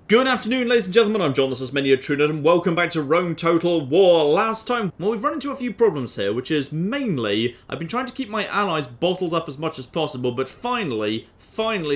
Good afternoon, ladies and gentlemen, I'm John, this is Many a True Nerd, and welcome back to Rome Total War. Last time, well, we've run into a few problems here, which is mainly, I've been trying to keep my allies bottled up as much as possible, but finally,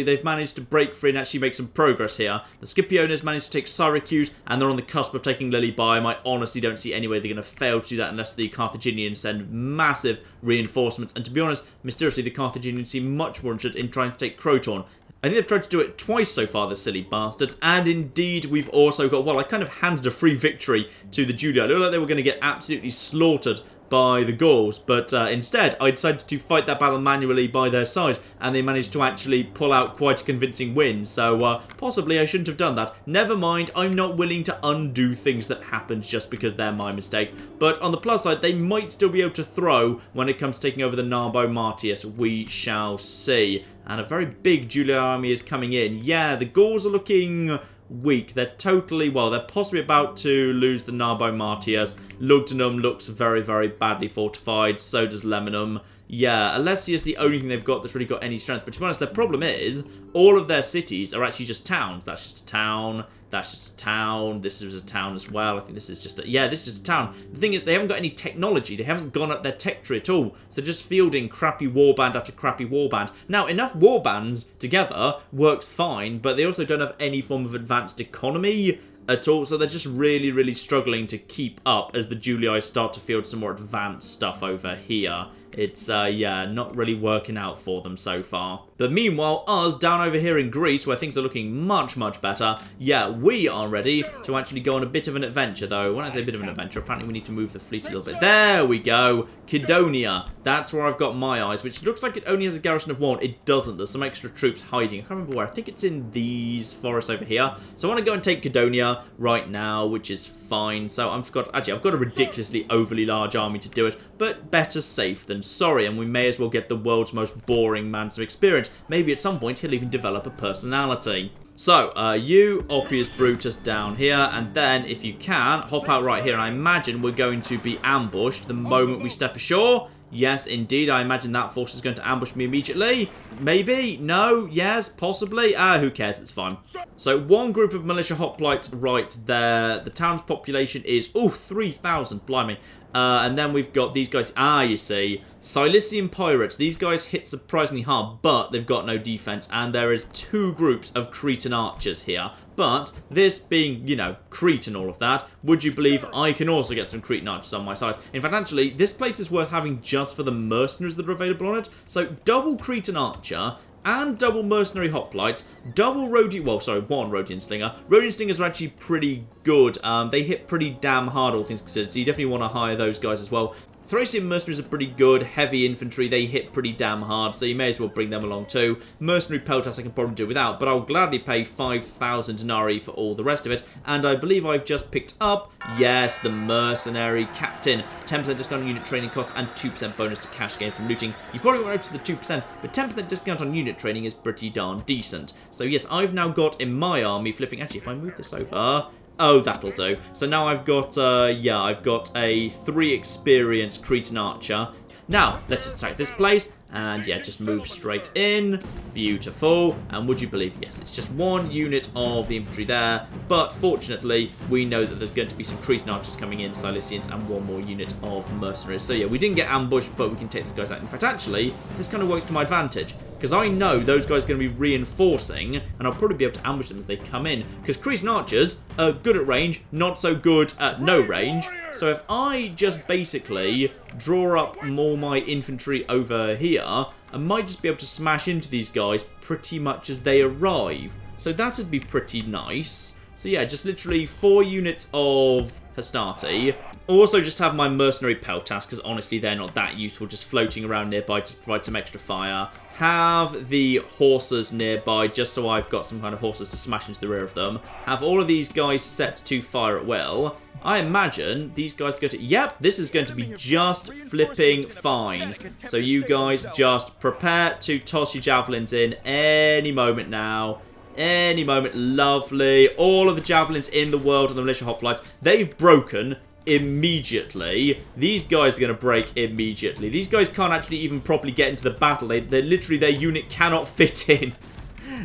they've managed to break free and actually make some progress here. The Scipiones managed to take Syracuse, and they're on the cusp of taking Lilybaeum. I honestly don't see any way they're going to fail to do that unless the Carthaginians send massive reinforcements, and to be honest, mysteriously, the Carthaginians seem much more interested in trying to take Croton. I think they've tried to do it twice so far, the silly bastards, and indeed we've also got, well, I kind of handed a free victory to the Julii. It looked like they were going to get absolutely slaughtered by the Gauls, but instead I decided to fight that battle manually by their side, and they managed to actually pull out quite a convincing win, so possibly I shouldn't have done that. Never mind, I'm not willing to undo things that happened just because they're my mistake, but on the plus side, they might still be able to throw when it comes to taking over the Narbo Martius. We shall see. And a very big Julii army is coming in. Yeah, the Gauls are looking weak. They're totally, well, they're possibly about to lose the Narbo Martius. Lugdunum looks very, very badly fortified. So does Lemanum. Yeah, Alessia is the only thing they've got that's really got any strength. But to be honest, their problem is all of their cities are actually just towns. That's just a town. That's just a town. This is a town as well. I think this is just a... Yeah, this is just a town. The thing is, they haven't got any technology. They haven't gone up their tech tree at all. So just fielding crappy warband after crappy warband. Now, enough warbands together works fine, but they also don't have any form of advanced economy at all. So they're just really, really struggling to keep up as the Julii start to field some more advanced stuff over here. It's, yeah, not really working out for them so far. But meanwhile, us down over here in Greece, where things are looking much, much better, yeah, we are ready to actually go on a bit of an adventure, though. When I say a bit of an adventure, apparently we need to move the fleet a little bit. There we go. Kidonia. That's where I've got my eyes, which looks like it only has a garrison of 1. It doesn't. There's some extra troops hiding. I can't remember where. I think it's in these forests over here. So I want to go and take Kidonia right now, which is fine. So I've got a ridiculously overly large army to do it, but better safe than sorry, and we may as well get the world's most boring man some experience. Maybe at some point he'll even develop a personality. So, you, Oppius Brutus, down here, and then, if you can, hop out right here, and I imagine we're going to be ambushed the moment we step ashore. Yes, indeed, I imagine that force is going to ambush me immediately. Maybe? No? Yes? Possibly? Who cares? It's fine. So, one group of militia hoplites right there. The town's population is, 3,000, blimey. And then we've got these guys, you see, Cilician pirates. These guys hit surprisingly hard, but they've got no defense, and there is 2 groups of Cretan archers here. But this being, you know, Crete and all of that, would you believe I can also get some Cretan archers on my side? In fact, actually, this place is worth having just for the mercenaries that are available on it. So, double Cretan archer and double mercenary hoplite, double Rhodian, well, sorry, 1 Rhodian slinger. Rhodian slingers are actually pretty good. They hit pretty damn hard, all things considered, so you definitely want to hire those guys as well. Thracian mercenaries are pretty good. Heavy infantry, they hit pretty damn hard, so you may as well bring them along too. Mercenary peltasts I can probably do without, but I'll gladly pay 5,000 denarii for all the rest of it. And I believe I've just picked up, yes, the mercenary captain. 10% discount on unit training costs and 2% bonus to cash gain from looting. You probably won't notice the 2%, but 10% discount on unit training is pretty darn decent. So yes, I've now got in my army flipping, actually if I move this over... Oh, that'll do. So now I've got, I've got a 3 experienced Cretan archer. Now, let's just attack this place, and yeah, just move straight in. Beautiful. And would you believe, yes, it's just 1 unit of the infantry there, but fortunately, we know that there's going to be some Cretan archers coming in, Cilicians, and 1 more unit of mercenaries. So yeah, we didn't get ambushed, but we can take these guys out. In fact, actually, this kind of works to my advantage, because I know those guys are going to be reinforcing, and I'll probably be able to ambush them as they come in. Because Cretan archers are good at range, not so good at no range. So if I just basically draw up more my infantry over here, I might just be able to smash into these guys pretty much as they arrive. So that would be pretty nice. So yeah, just literally 4 units of Hastati. Also just have my mercenary peltasts, because honestly they're not that useful, just floating around nearby to provide some extra fire. Have the horses nearby, just so I've got some kind of horses to smash into the rear of them. Have all of these guys set to fire at will. I imagine these guys go to... Yep, this is going to be just flipping fine. So you guys just prepare to toss your javelins in any moment now. Any moment. Lovely. All of the javelins in the world of the militia hoplites, they've broken immediately. These guys are going to break immediately. These guys can't actually even properly get into the battle. They literally, their unit cannot fit in.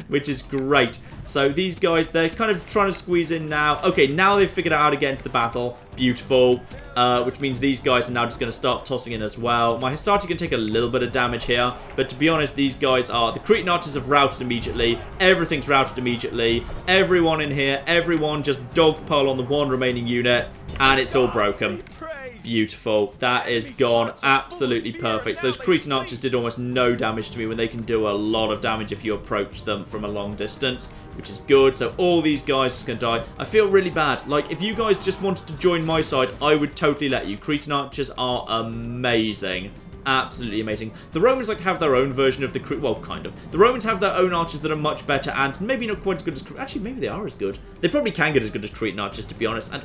which is great. So these guys, they're kind of trying to squeeze in now. Okay, now they've figured out how to get into the battle. Beautiful. Which means these guys are now just going to start tossing in as well. My Hastati can take a little bit of damage here, but to be honest, these guys are... The Cretan archers have routed immediately. Everything's routed immediately. Everyone in here, everyone just dogpile on the one remaining unit, and it's all broken. Beautiful. That is gone absolutely perfect. So those Cretan archers did almost no damage to me when they can do a lot of damage if you approach them from a long distance, which is good. So all these guys are just going to die. I feel really bad. Like, if you guys just wanted to join my side, I would totally let you. Cretan archers are amazing. Absolutely amazing. The Romans like have their own version of the well, kind of. The Romans have their own archers that are much better and maybe not quite as good as actually maybe they are as good. They probably can get as good as Cretan archers, to be honest. And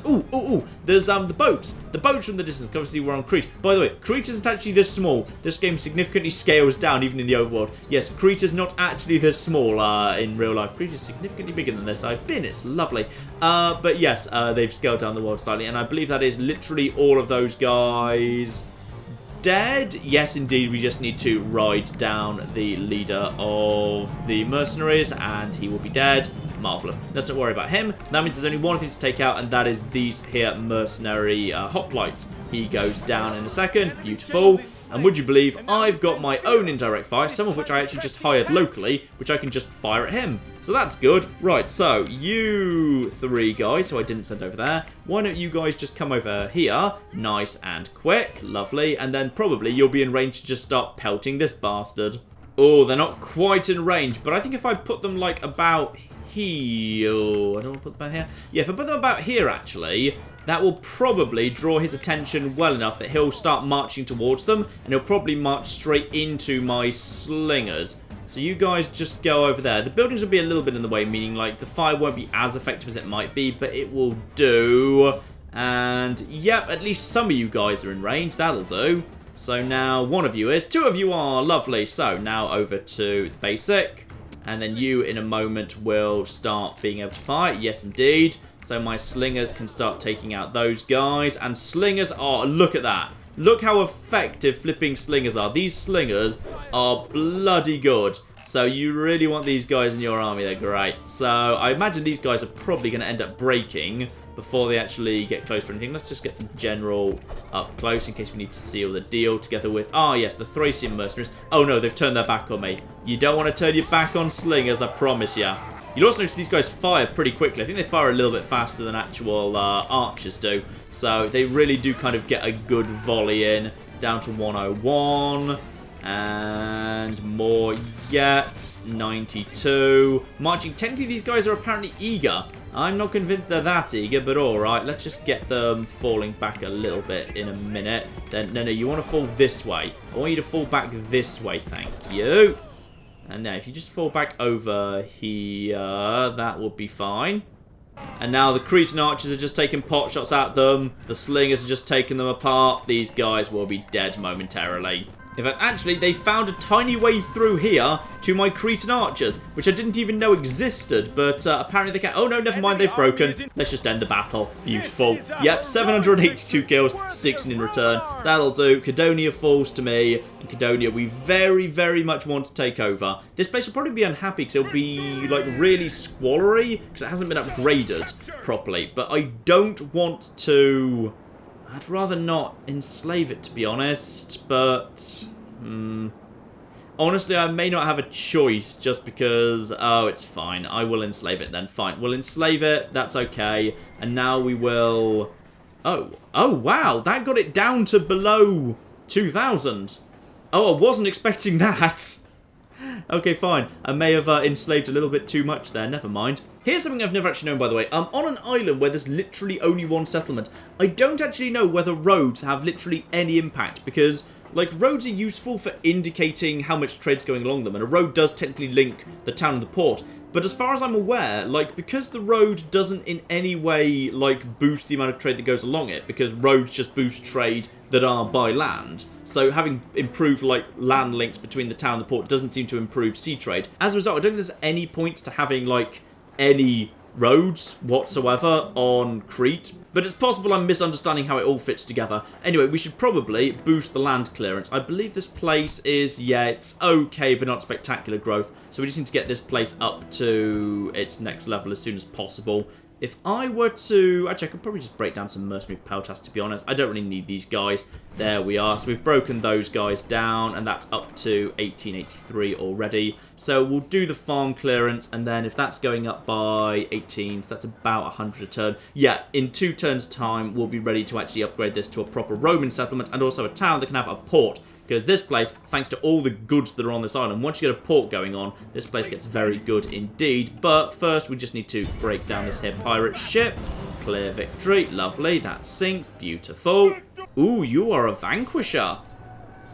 there's the boats. The boats from the distance. Obviously we're on Crete. By the way, Crete isn't actually this small. This game significantly scales down even in the overworld. Yes, Crete is not actually this small in real life. Crete is significantly bigger than this. I've been. It's lovely. But yes, they've scaled down the world slightly, and I believe that is literally all of those guys dead. Yes, indeed, we just need to ride down the leader of the mercenaries and he will be dead. Marvellous. Let's not worry about him. That means there's only one thing to take out, and that is these here mercenary hoplites. He goes down in a second. Beautiful. And would you believe I've got my own indirect fire, some of which I actually just hired locally, which I can just fire at him. So that's good. Right, so you three guys who I didn't send over there, why don't you guys just come over here? Nice and quick. Lovely. And then probably you'll be in range to just start pelting this bastard. Oh, they're not quite in range, but I think if I put them like about here... I don't want to put them about here. Yeah, if I put them about here, actually, that will probably draw his attention well enough that he'll start marching towards them, and he'll probably march straight into my slingers. So you guys just go over there. The buildings will be a little bit in the way, meaning like the fire won't be as effective as it might be, but it will do. And yep, at least some of you guys are in range. That'll do. So now one of you is. Two of you are. Lovely. So now over to the basic. And then you in a moment will start being able to fire. Yes, indeed. So my slingers can start taking out those guys. And slingers are... Look at that. Look how effective flipping slingers are. These slingers are bloody good. So you really want these guys in your army. They're great. So I imagine these guys are probably going to end up breaking before they actually get close to anything. Let's just get the general up close in case we need to seal the deal together with... Ah, yes, the Thracian mercenaries. Oh, no, they've turned their back on me. You don't want to turn your back on slingers, I promise ya. You'll also notice these guys fire pretty quickly. I think they fire a little bit faster than actual archers do. So they really do kind of get a good volley in. Down to 101. And more yet. 92. Marching. Technically, these guys are apparently eager. I'm not convinced they're that eager, but alright. Let's just get them falling back a little bit in a minute. Then, no, you want to fall this way. I want you to fall back this way, thank you. And now, if you just fall back over here, that will be fine. And now the Cretan archers are just taking pot shots at them. The slingers are just taking them apart. These guys will be dead momentarily. In fact, actually, they found a tiny way through here to my Cretan archers, which I didn't even know existed, but apparently they can... Oh, no, never mind, they've broken. Let's just end the battle. Beautiful. Yep, 782 kills, 16 in return. That'll do. Kidonia falls to me, and Kidonia we very, very much want to take over. This place will probably be unhappy because it'll be, like, really squallery, because it hasn't been upgraded properly, but I don't want to... I'd rather not enslave it, to be honest, but... Honestly, I may not have a choice just because... Oh, it's fine. I will enslave it then. Fine. We'll enslave it. That's okay. And now we will... Oh, wow. That got it down to below 2,000. Oh, I wasn't expecting that. Okay, fine. I may have enslaved a little bit too much there. Never mind. Here's something I've never actually known, by the way. On an island where there's literally only one settlement, I don't actually know whether roads have literally any impact, because, like, roads are useful for indicating how much trade's going along them, and a road does technically link the town and the port. But as far as I'm aware, like, because the road doesn't in any way, like, boost the amount of trade that goes along it, because roads just boost trade that are by land, so having improved, like, land links between the town and the port doesn't seem to improve sea trade. As a result, I don't think there's any point to having, like, any roads whatsoever on Crete. But it's possible I'm misunderstanding how it all fits together. Anyway, we should probably boost the land clearance. I believe this place is, yeah, it's okay, but not spectacular growth. So we just need to get this place up to its next level as soon as possible. If I were to... Actually, I could probably just break down some mercenary peltas, to be honest. I don't really need these guys. There we are. So we've broken those guys down, and that's up to 1883 already. So we'll do the farm clearance, and then if that's going up by 18, so that's about 100 a turn. Yeah, in 2 turns' time, we'll be ready to actually upgrade this to a proper Roman settlement, and also a town that can have a port. Because this place, thanks to all the goods that are on this island, once you get a port going on, this place gets very good indeed. But first, we just need to break down this here pirate ship. Clear victory. Lovely. That sinks. Beautiful. Ooh, you are a vanquisher.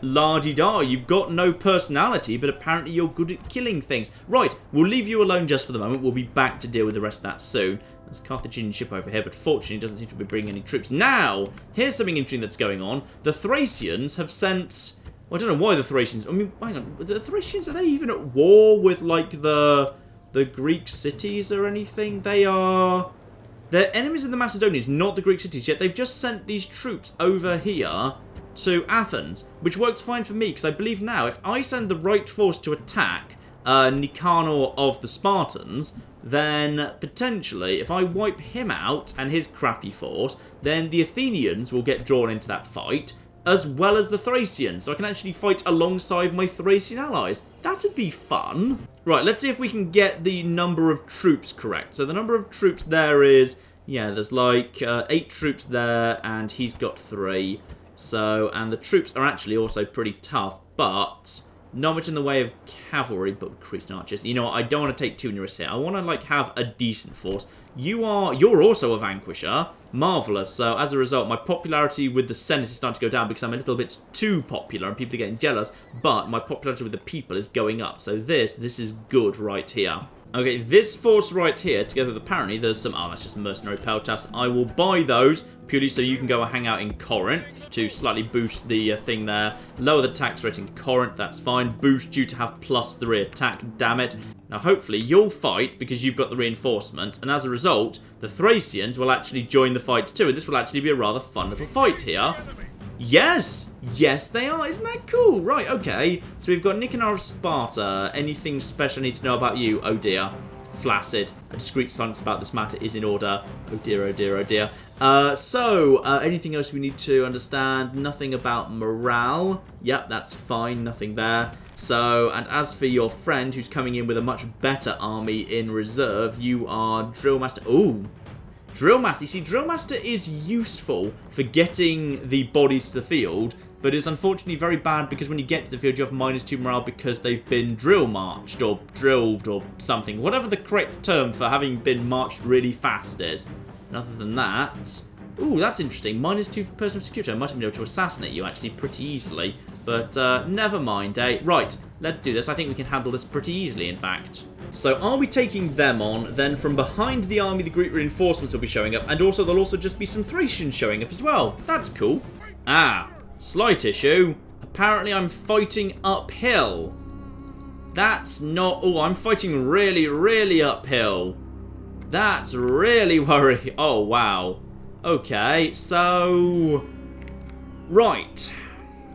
La-di-da. You've got no personality, but apparently you're good at killing things. Right. We'll leave you alone just for the moment. We'll be back to deal with the rest of that soon. There's a Carthaginian ship over here, but fortunately it doesn't seem to be bringing any troops. Now, here's something interesting that's going on. The Thracians have sent... Well, I don't know why the Thracians... I mean, hang on. The Thracians, are they even at war with, like, the Greek cities or anything? They are... They're enemies of the Macedonians, not the Greek cities yet. They've just sent these troops over here to Athens, which works fine for me, because I believe now if I send the right force to attack Nicanor of the Spartans, then potentially, if I wipe him out and his crappy force, then the Athenians will get drawn into that fight, as well as the Thracians, so I can actually fight alongside my Thracian allies. That'd be fun. Right, let's see if we can get the number of troops correct. So the number of troops there is, yeah, there's like 8 troops there, and he's got 3. So, and the troops are actually also pretty tough, but not much in the way of cavalry, but Cretan archers. You know what, I don't want to take too many risks here. I want to, like, have a decent force. You're also a vanquisher. Marvellous. So, as a result, my popularity with the Senate is starting to go down because I'm a little bit too popular and people are getting jealous, but my popularity with the people is going up. So this is good right here. Okay, this force right here, together with apparently there's some... Oh, that's just mercenary peltas. I will buy those purely so you can go and hang out in Corinth to slightly boost the thing there. Lower the tax rate in Corinth, that's fine. Boost you to have +3 attack, damn it. Now, hopefully, you'll fight because you've got the reinforcement, and as a result, the Thracians will actually join the fight too, and this will actually be a rather fun little fight here. Yes! Yes, they are. Isn't that cool? Right, okay. So we've got Nicanor of Sparta. Anything special I need to know about you? Oh, dear. Flaccid. A discreet silence about this matter is in order. Oh, dear, oh, dear, oh, dear. Anything else we need to understand? Nothing about morale. Yep, that's fine. Nothing there. So, and as for your friend who's coming in with a much better army in reserve, you are Drillmaster. Ooh. Drillmaster. You see, Drillmaster is useful for getting the bodies to the field, but it's unfortunately very bad because when you get to the field, you have -2 morale because they've been drill marched or drilled or something. Whatever the correct term for having been marched really fast is. And other than that... Ooh, that's interesting. -2 for personal security. I might have been able to assassinate you, actually, pretty easily. But, never mind, eh? Right, let's do this. I think we can handle this pretty easily, in fact. So, are we taking them on? Then from behind the army, the Greek reinforcements will be showing up. And also, there'll also just be some Thracians showing up as well. That's cool. Ah, slight issue. Apparently, I'm fighting uphill. That's not... Oh, I'm fighting really, really uphill. That's really worrying. Oh, wow. Okay, so... Right.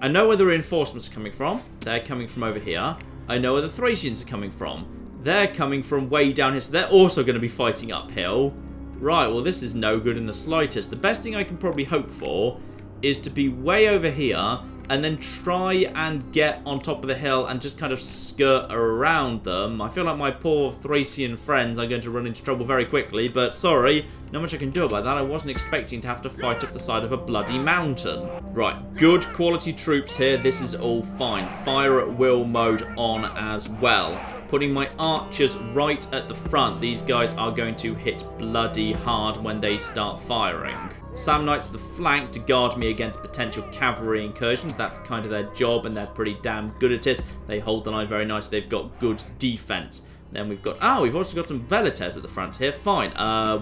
I know where the reinforcements are coming from. They're coming from over here. I know where the Thracians are coming from. They're coming from way down here, so they're also going to be fighting uphill. Right, well, this is no good in the slightest. The best thing I can probably hope for is to be way over here and then try and get on top of the hill and just kind of skirt around them. I feel like my poor Thracian friends are going to run into trouble very quickly, but sorry, not much I can do about that. I wasn't expecting to have to fight up the side of a bloody mountain. Right, good quality troops here. This is all fine. Fire at will mode on as well. Putting my archers right at the front. These guys are going to hit bloody hard when they start firing. Samnites the flank to guard me against potential cavalry incursions. That's kind of their job, and they're pretty damn good at it. They hold the line very nicely. They've got good defense. Then we've got... Oh, we've also got some Velites at the front here. Fine.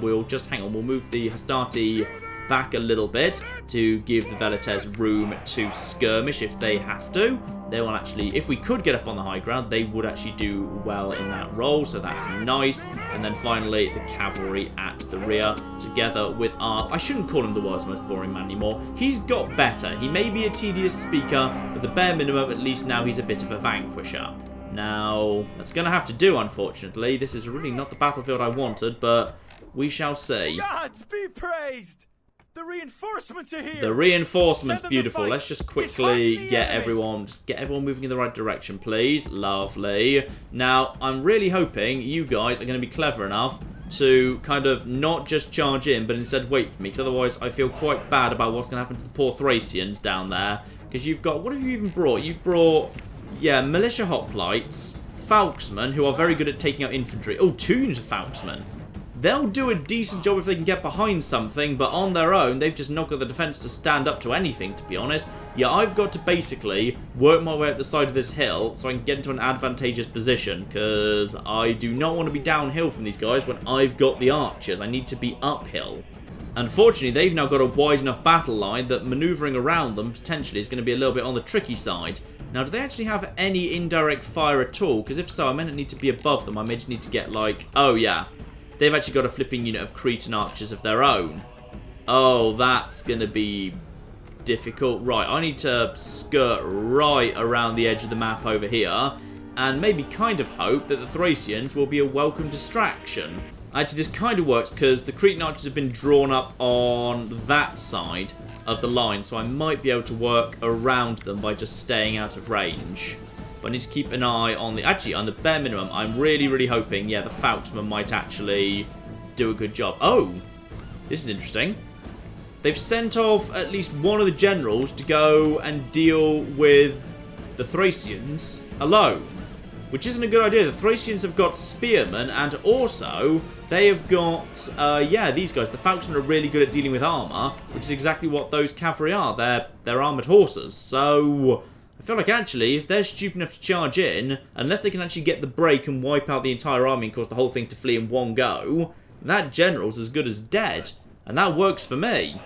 We'll just... Hang on. We'll move the Hastati back a little bit to give the Velites room to skirmish if they have to. they will actually, if we could get up on the high ground, they would actually do well in that role, so that's nice. And then finally, the cavalry at the rear, together with our... I shouldn't call him the world's most boring man anymore. He's got better. He may be a tedious speaker, but the bare minimum, at least now he's a bit of a vanquisher. Now, that's going to have to do, unfortunately. This is really not the battlefield I wanted, but we shall see. Gods be praised! The reinforcements are here! The reinforcements, beautiful. Let's just quickly get everyone moving in the right direction, please. Lovely. Now, I'm really hoping you guys are going to be clever enough to kind of not just charge in, but instead wait for me, because otherwise I feel quite bad about what's going to happen to the poor Thracians down there. Because you've got... What have you even brought? You've brought... Yeah, militia hoplites, falksmen, who are very good at taking out infantry. Oh, 2 units of falksmen. They'll do a decent job if they can get behind something, but on their own, they've just not got the defense to stand up to anything, to be honest. Yeah, I've got to basically work my way up the side of this hill so I can get into an advantageous position, because I do not want to be downhill from these guys when I've got the archers. I need to be uphill. Unfortunately, they've now got a wide enough battle line that manoeuvring around them potentially is going to be a little bit on the tricky side. Now, do they actually have any indirect fire at all? Because if so, I may not need to be above them. I may just need to get, like... Oh, yeah. They've actually got a flipping unit of Cretan archers of their own. Oh, that's going to be difficult. Right, I need to skirt right around the edge of the map over here. And maybe kind of hope that the Thracians will be a welcome distraction. Actually, this kind of works because the Cretan archers have been drawn up on that side of the line. So I might be able to work around them by just staying out of range. But I need to keep an eye on the... Actually, on the bare minimum, I'm really, really hoping, yeah, the Falksmen might actually do a good job. Oh, this is interesting. They've sent off at least one of the generals to go and deal with the Thracians alone. Which isn't a good idea. The Thracians have got spearmen, and also they have got, yeah, these guys. The Falksmen are really good at dealing with armour, which is exactly what those cavalry are. They're armoured horses. So... I feel like, actually, if they're stupid enough to charge in, unless they can actually get the break and wipe out the entire army and cause the whole thing to flee in one go, that general's as good as dead. And that works for me.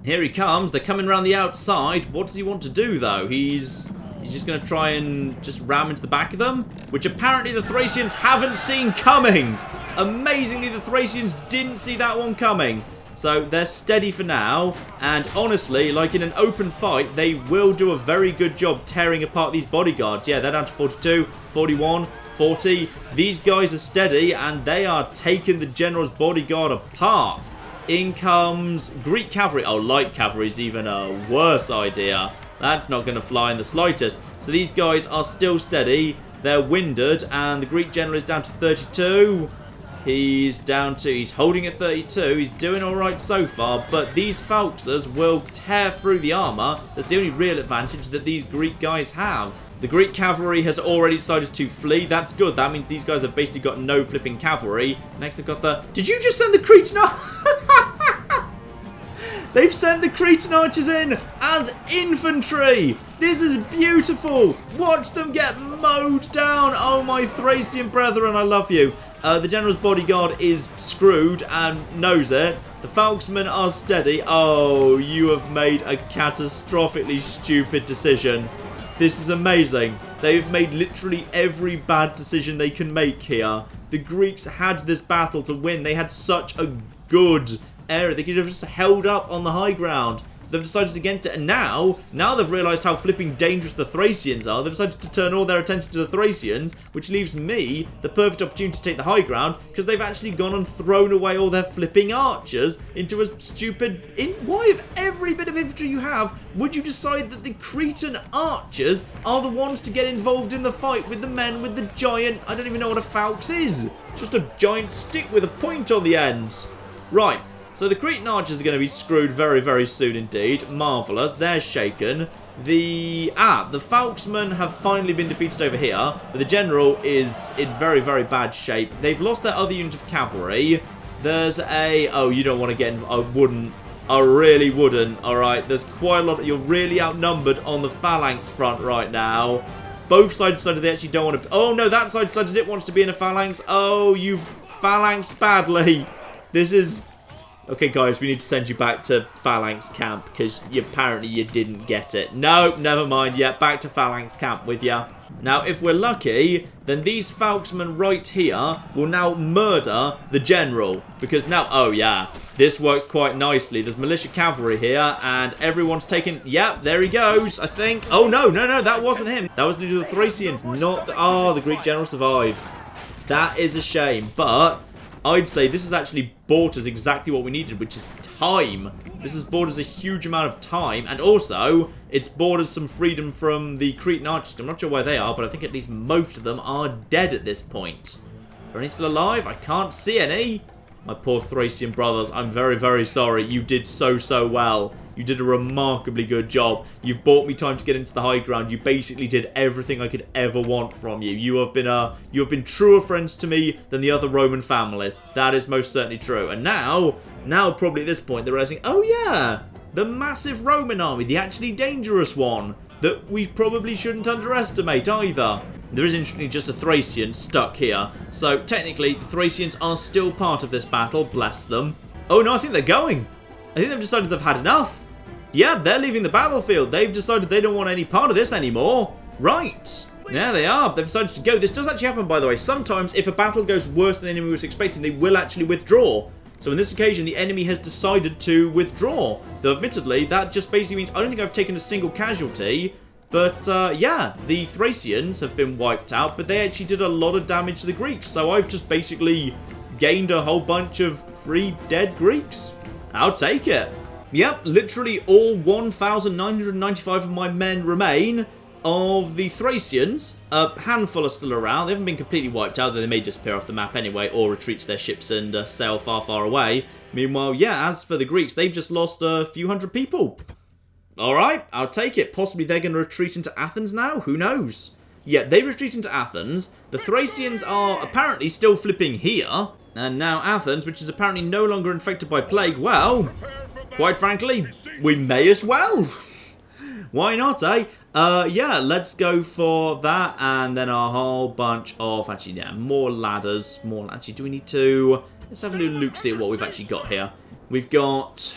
Here he comes. They're coming around the outside. What does he want to do, though? He's just going to try and just ram into the back of them, which apparently the Thracians haven't seen coming. Amazingly, the Thracians didn't see that one coming. So they're steady for now, and honestly, like in an open fight, they will do a very good job tearing apart these bodyguards. Yeah, they're down to 42, 41, 40. These guys are steady, and they are taking the general's bodyguard apart. In comes Greek cavalry. Oh, light cavalry is even a worse idea. That's not going to fly in the slightest. So these guys are still steady. They're winded, and the Greek general is down to 32. He's holding at 32. He's doing alright so far, but these Falksers will tear through the armour. That's the only real advantage that these Greek guys have. The Greek cavalry has already decided to flee. That's good. That means these guys have basically got no flipping cavalry. Next they've got the... Did you just send the Cretan They've sent the Cretan archers in as infantry. This is beautiful. Watch them get mowed down. Oh, my Thracian brethren, I love you. The general's bodyguard is screwed and knows it. The Falksmen are steady. Oh, you have made a catastrophically stupid decision. This is amazing. They've made literally every bad decision they can make here. The Greeks had this battle to win. They had such a good area. They could have just held up on the high ground. They've decided against it, and now they've realised how flipping dangerous the Thracians are. They've decided to turn all their attention to the Thracians, which leaves me the perfect opportunity to take the high ground, because they've actually gone and thrown away all their flipping archers into a stupid... Why, of every bit of infantry you have, would you decide that the Cretan archers are the ones to get involved in the fight with the men with the giant... I don't even know what a falx is. Just a giant stick with a point on the end. Right. So the Cretan archers are going to be screwed very, very soon indeed. Marvellous. They're shaken. The Falksmen have finally been defeated over here, but the general is in very, very bad shape. They've lost their other unit of cavalry. There's a... Oh, you don't want to get... I wouldn't. I really wouldn't. Alright, there's quite a lot... You're really outnumbered on the phalanx front right now. Both sides decided they actually don't want to... Oh, no, that side decided it wants to be in a phalanx. Oh, you phalanxed badly. This is... Okay, guys, we need to send you back to Phalanx Camp because apparently you didn't get it. No, never mind. Yeah, back to Phalanx Camp with ya. Now, if we're lucky, then these Falksmen right here will now murder the general. Because now, oh yeah, this works quite nicely. There's militia cavalry here, and everyone's taken... Yep, there he goes, I think. Oh, no, that wasn't him. That was the Thracians, not the... Oh, the Greek general survives. That is a shame, but... I'd say this has actually bought us exactly what we needed, which is time. This has bought us a huge amount of time, and also, it's bought us some freedom from the Cretan archers. I'm not sure where they are, but I think at least most of them are dead at this point. Are any still alive? I can't see any. My poor Thracian brothers, I'm very, very sorry. You did so well. You did a remarkably good job. You've bought me time to get into the high ground. You basically did everything I could ever want from you. You have been truer friends to me than the other Roman families. That is most certainly true. And now probably at this point they're realizing, oh yeah, the massive Roman army, the actually dangerous one that we probably shouldn't underestimate either. There is, interestingly, just a Thracian stuck here. So, technically, the Thracians are still part of this battle. Bless them. Oh, no, I think they're going. I think they've decided they've had enough. Yeah, they're leaving the battlefield. They've decided they don't want any part of this anymore. Right. There they are. They've decided to go. This does actually happen, by the way. Sometimes, if a battle goes worse than the enemy was expecting, they will actually withdraw. So, on this occasion, the enemy has decided to withdraw. Though, admittedly, that just basically means I don't think I've taken a single casualty. But, yeah, the Thracians have been wiped out, but they actually did a lot of damage to the Greeks. So I've just basically gained a whole bunch of free dead Greeks. I'll take it. Yep, literally all 1,995 of my men remain of the Thracians. A handful are still around. They haven't been completely wiped out, though they may disappear off the map anyway, or retreat to their ships and sail far, far away. Meanwhile, yeah, as for the Greeks, they've just lost a few hundred people. Alright, I'll take it. Possibly they're going to retreat into Athens now? Who knows? Yeah, they retreat into Athens. The Thracians are apparently still flipping here. And now Athens, which is apparently no longer infected by plague, well, quite frankly, we may as well. Why not, eh? Yeah, let's go for that. And then a whole bunch of, actually, yeah, more ladders. Actually, do we need to... Let's have a little look, see at what we've actually got here. We've got...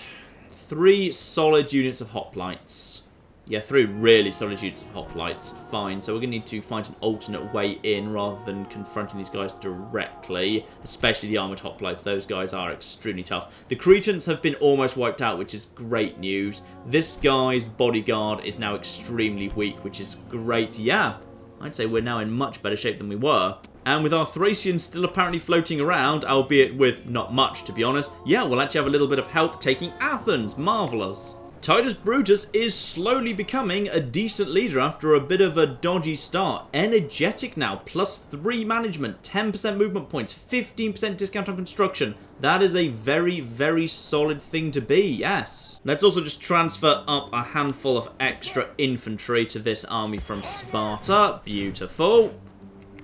3 solid units of hoplites. Yeah, 3 really solid units of hoplites. Fine. So we're going to need to find an alternate way in rather than confronting these guys directly. Especially the armoured hoplites. Those guys are extremely tough. The Cretans have been almost wiped out, which is great news. This guy's bodyguard is now extremely weak, which is great. Yeah, I'd say we're now in much better shape than we were. And with our Thracians still apparently floating around, albeit with not much, to be honest, yeah, we'll actually have a little bit of help taking Athens. Marvellous. Titus Brutus is slowly becoming a decent leader after a bit of a dodgy start. Energetic now, +3 management, 10% movement points, 15% discount on construction. That is a very, very solid thing to be, yes. Let's also just transfer up a handful of extra infantry to this army from Sparta. Beautiful.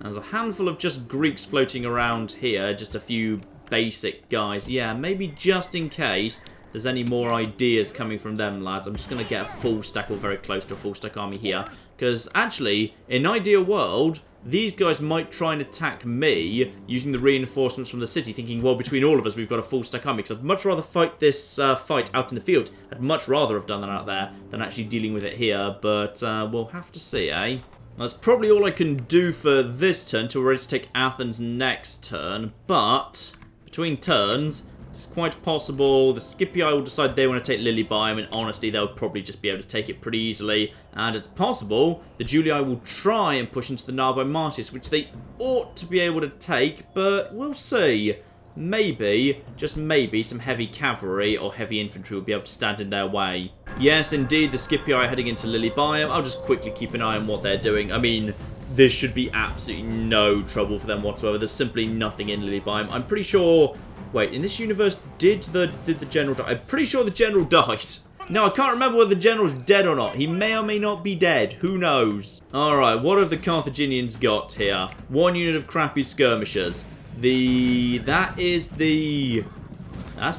There's a handful of just Greeks floating around here, just a few basic guys. Yeah, maybe just in case there's any more ideas coming from them, lads. I'm just going to get a full stack or very close to a full stack army here. Because actually, in an ideal world, these guys might try and attack me using the reinforcements from the city, thinking, well, between all of us, we've got a full stack army. Because I'd much rather fight this fight out in the field. I'd much rather have done that out there than actually dealing with it here. But we'll have to see, eh? That's probably all I can do for this turn till we're ready to take Athens next turn. But between turns, it's quite possible the Scipii will decide they want to take Lilybaeum, and honestly, they'll probably just be able to take it pretty easily. And it's possible the Julii will try and push into the Narbo Martis, which they ought to be able to take, but we'll see. Maybe, just maybe, some heavy cavalry or heavy infantry will be able to stand in their way. Yes, indeed, the Scipii are heading into Lilybaeum. I'll just quickly keep an eye on what they're doing. I mean, this should be absolutely no trouble for them whatsoever. There's simply nothing in Lilybaeum. I'm pretty sure... Wait, in this universe, did the general die? I'm pretty sure the general died. No, I can't remember whether the general's dead or not. He may or may not be dead. Who knows? Alright, what have the Carthaginians got here? 1 unit of crappy skirmishers. That's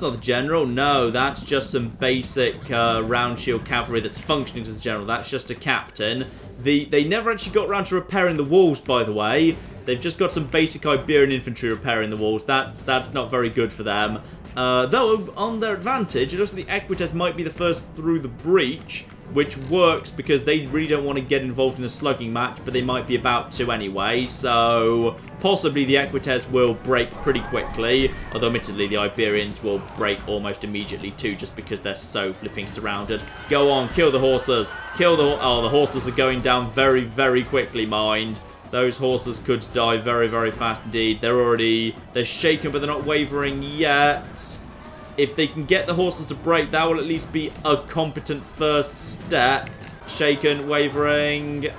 not the general. No, that's just some basic round shield cavalry that's functioning to the general. That's just a captain. They never actually got around to repairing the walls, by the way. They've just got some basic Iberian infantry repairing the walls. That's not very good for them. Though, on their advantage, it looks like the Equites might be the first through the breach, which works because they really don't want to get involved in a slugging match, but they might be about to anyway, so possibly the Equites will break pretty quickly, although admittedly the Iberians will break almost immediately too, just because they're so flipping surrounded. Go on, kill the horses, kill the... Oh, the horses are going down very, very quickly, mind. Those horses could die very, very fast indeed. They're shaken, but they're not wavering yet. If they can get the horses to break, that will at least be a competent first step. Shaken, wavering, and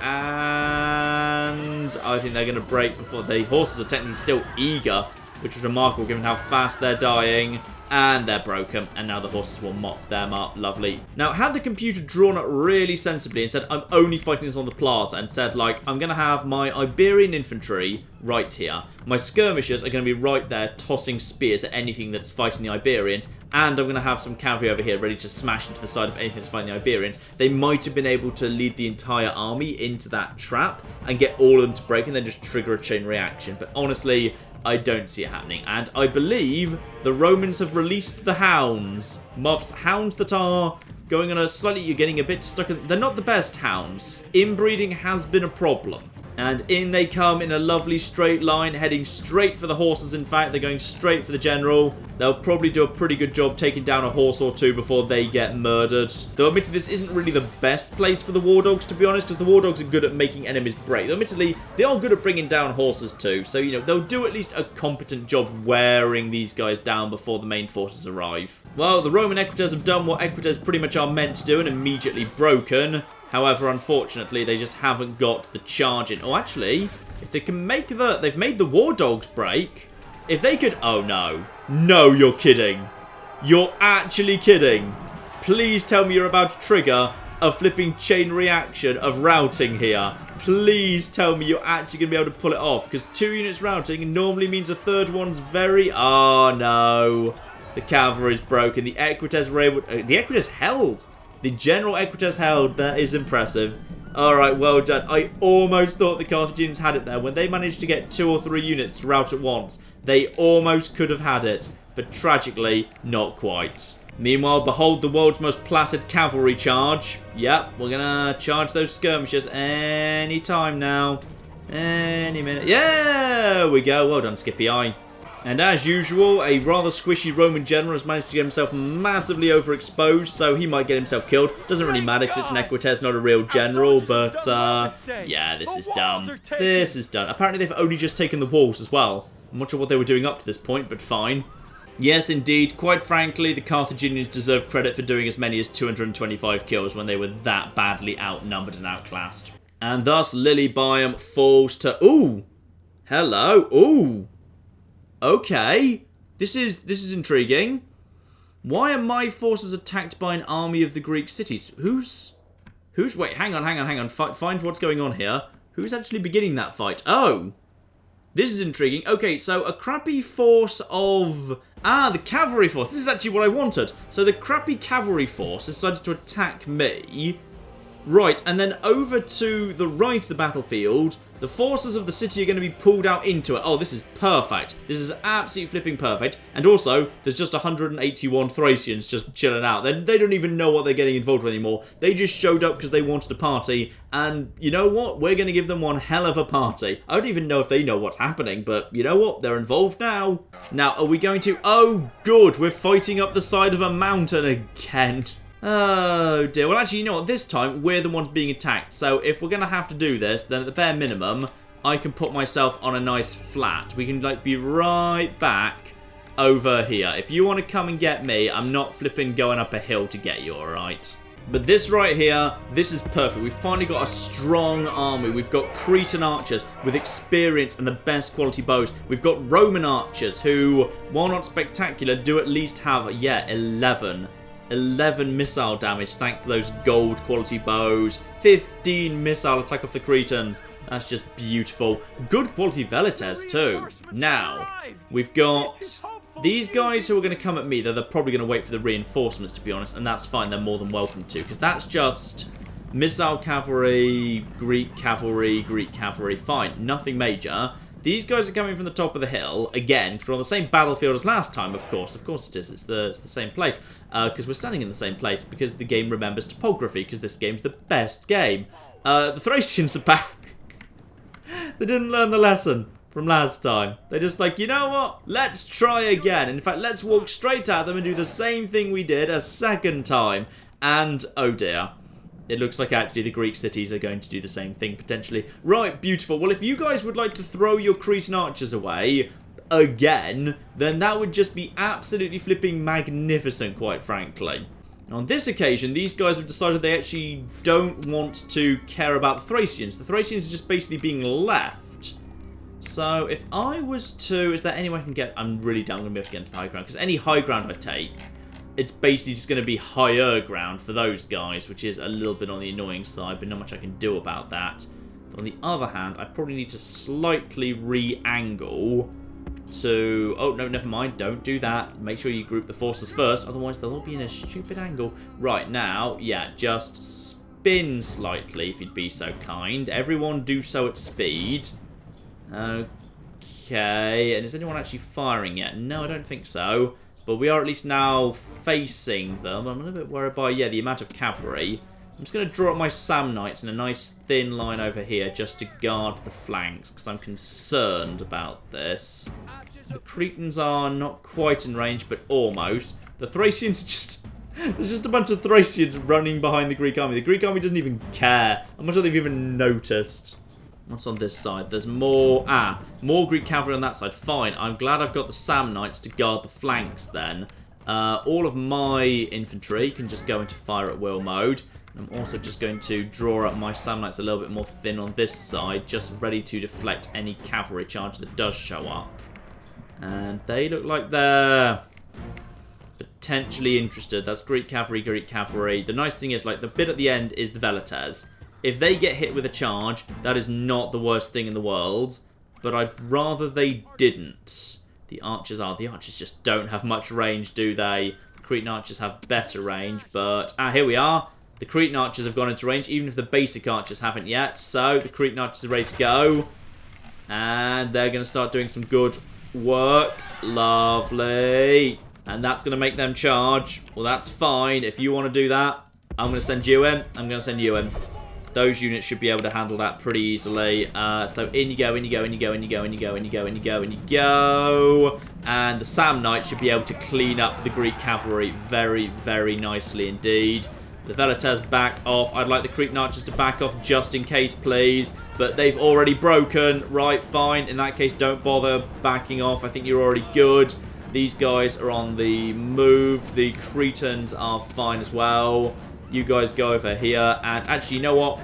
I think they're going to break before the horses are technically still eager, which is remarkable given how fast they're dying. And they're broken, and now the horses will mop them up. Lovely. Now, had the computer drawn up really sensibly and said, I'm only fighting this on the plaza, and said, like, I'm going to have my Iberian infantry right here. My skirmishers are going to be right there tossing spears at anything that's fighting the Iberians, and I'm going to have some cavalry over here ready to smash into the side of anything that's fighting the Iberians. They might have been able to lead the entire army into that trap and get all of them to break and then just trigger a chain reaction. But honestly, I don't see it happening, and I believe the Romans have released the hounds. Muffs, hounds that are going on a slightly... You're getting a bit stuck in... They're not the best hounds. Inbreeding has been a problem. And in they come in a lovely straight line, heading straight for the horses, in fact. They're going straight for the general. They'll probably do a pretty good job taking down a horse or two before they get murdered. Though admittedly, this isn't really the best place for the war dogs, to be honest, because the war dogs are good at making enemies break. Though admittedly, they are good at bringing down horses too. So, you know, they'll do at least a competent job wearing these guys down before the main forces arrive. Well, the Roman Equites have done what Equites pretty much are meant to do and immediately broken. However, unfortunately, they just haven't got the charge in. Oh, actually, if they can make the... They've made the war dogs break. If they could... Oh, no. No, you're kidding. You're actually kidding. Please tell me you're about to trigger a flipping chain reaction of routing here. Please tell me you're actually going to be able to pull it off. Because 2 units routing normally means a third one's very... Oh, no. The cavalry's broken. The Equites were able... the Equites held... The general Equites held. That is impressive. Alright, well done. I almost thought the Carthaginians had it there. When they managed to get 2 or 3 units to rout at once, they almost could have had it. But tragically, not quite. Meanwhile, behold the world's most placid cavalry charge. Yep, we're gonna charge those skirmishers any time now. Any minute. Yeah, there we go. Well done, Skippy Eye. And as usual, a rather squishy Roman general has managed to get himself massively overexposed, so he might get himself killed. Doesn't really matter because it's an Equites, not a real general, but yeah, this is dumb. This is done. Apparently they've only just taken the walls as well. I'm not sure what they were doing up to this point, but fine. Yes, indeed. Quite frankly, the Carthaginians deserve credit for doing as many as 225 kills when they were that badly outnumbered and outclassed. And thus, Lilybaeum falls to... Ooh! Hello! Ooh! Okay, this is intriguing. Why are my forces attacked by an army of the Greek cities? Who's wait, hang on. Find what's going on here. Who's actually beginning that fight? Oh, this is intriguing. Okay, so a crappy force of... the cavalry force. This is actually what I wanted. So the crappy cavalry force decided to attack me. Right, and then over to the right of the battlefield, the forces of the city are going to be pulled out into it. Oh, this is perfect. This is absolutely flipping perfect. And also, there's just 181 Thracians just chilling out. They don't even know what they're getting involved with anymore. They just showed up because they wanted a party. And you know what? We're going to give them one hell of a party. I don't even know if they know what's happening, but you know what? They're involved now. Now, are we going to... Oh, good. We're fighting up the side of a mountain again. Oh dear. Well, actually, you know what? This time, we're the ones being attacked. So if we're going to have to do this, then at the bare minimum, I can put myself on a nice flat. We can, like, be right back over here. If you want to come and get me, I'm not flipping going up a hill to get you, alright? But this right here, this is perfect. We've finally got a strong army. We've got Cretan archers with experience and the best quality bows. We've got Roman archers who, while not spectacular, do at least have, 11 missile damage thanks to those gold quality bows. 15 missile attack off the Cretans. That's just beautiful. Good quality velites too. Now, we've got these guys who are going to come at me. They're probably going to wait for the reinforcements, to be honest, and that's fine. They're more than welcome to, because that's just missile cavalry, Greek cavalry, fine. Nothing major. These guys are coming from the top of the hill, again, because we're on the same battlefield as last time, of course. Of course it is. It's the same place. Because we're standing in the same place, because the game remembers topography, because this game's the best game. The Thracians are back. They didn't learn the lesson from last time. They're just like, you know what? Let's try again. In fact, let's walk straight at them and do the same thing we did a second time. And, oh dear. It looks like actually the Greek cities are going to do the same thing, potentially. Right, beautiful. Well, if you guys would like to throw your Cretan archers away again, then that would just be absolutely flipping magnificent, quite frankly. On this occasion, these guys have decided they actually don't want to care about the Thracians. The Thracians are just basically being left. So, if I was to... Is there any way I can get... I'm really down going to be able to get into the high ground, because any high ground I take... It's basically just going to be higher ground for those guys, which is a little bit on the annoying side, but not much I can do about that. But on the other hand, I probably need to slightly re-angle to... Oh, no, never mind. Don't do that. Make sure you group the forces first, otherwise they'll all be in a stupid angle. Right, now, yeah, just spin slightly, if you'd be so kind. Everyone do so at speed. Okay, and is anyone actually firing yet? No, I don't think so. But we are at least now facing them. I'm a little bit worried by, yeah, the amount of cavalry. I'm just going to draw up my Samnites in a nice thin line over here just to guard the flanks, because I'm concerned about this. The Cretans are not quite in range, but almost. The Thracians are just... There's just a bunch of Thracians running behind the Greek army. The Greek army doesn't even care. I'm not sure they've even noticed. What's on this side? There's more... more Greek cavalry on that side. Fine. I'm glad I've got the Samnites to guard the flanks then. All of my infantry can just go into fire at will mode. I'm also just going to draw up my Samnites a little bit more thin on this side, just ready to deflect any cavalry charge that does show up. And they look like they're potentially interested. That's Greek cavalry, Greek cavalry. The nice thing is, like, the bit at the end is the Velites. If they get hit with a charge, that is not the worst thing in the world. But I'd rather they didn't. The archers are. The archers just don't have much range, do they? The Cretan archers have better range, but... here we are. The Cretan archers have gone into range, even if the basic archers haven't yet. So, the Cretan archers are ready to go. And they're going to start doing some good work. Lovely. And that's going to make them charge. Well, that's fine. If you want to do that, I'm going to send you in. I'm going to send you in. Those units should be able to handle that pretty easily. So in you go, in you go, in you go, in you go, in you go, in you go, in you go, in you go. And the Samnites should be able to clean up the Greek cavalry very, very nicely indeed. The Velites back off. I'd like the Cretan archers to back off just in case, please. But they've already broken. Right, fine. In that case, don't bother backing off. I think you're already good. These guys are on the move. The Cretans are fine as well. You guys go over here, and actually, you know what?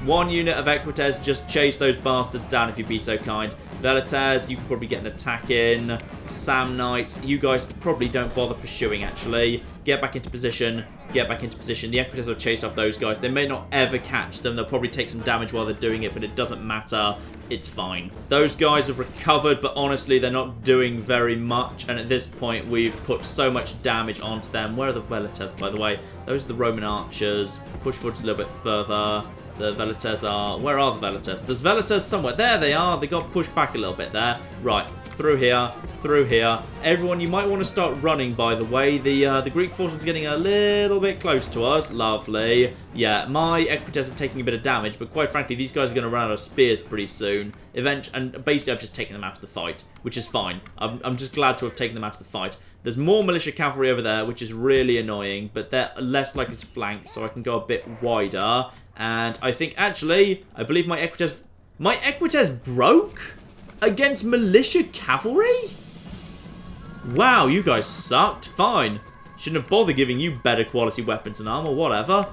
One unit of Equites, just chase those bastards down if you'd be so kind. Velites, you can probably get an attack in. Samnites, you guys probably don't bother pursuing, actually. Get back into position. Get back into position. The Equites will chase off those guys. They may not ever catch them. They'll probably take some damage while they're doing it, but it doesn't matter. It's fine. Those guys have recovered, but honestly, they're not doing very much. And at this point, we've put so much damage onto them. Where are the Velites, by the way? Those are the Roman archers. Push forward a little bit further. The Velites are... Where are the Velites? There's Velites somewhere. There they are. They got pushed back a little bit there. Right. Through here. Through here. Everyone, you might want to start running, by the way. The Greek force is getting a little bit close to us. Lovely. Yeah, my Equites are taking a bit of damage, but quite frankly, these guys are going to run out of spears pretty soon. And basically, I've just taken them out of the fight, which is fine. I'm just glad to have taken them out of the fight. There's more militia cavalry over there, which is really annoying, but they're less likely to flank, so I can go a bit wider. And I think, actually, I believe my Equites... My Equites broke against militia cavalry? Wow, you guys sucked. Fine. Shouldn't have bothered giving you better quality weapons and armor, whatever.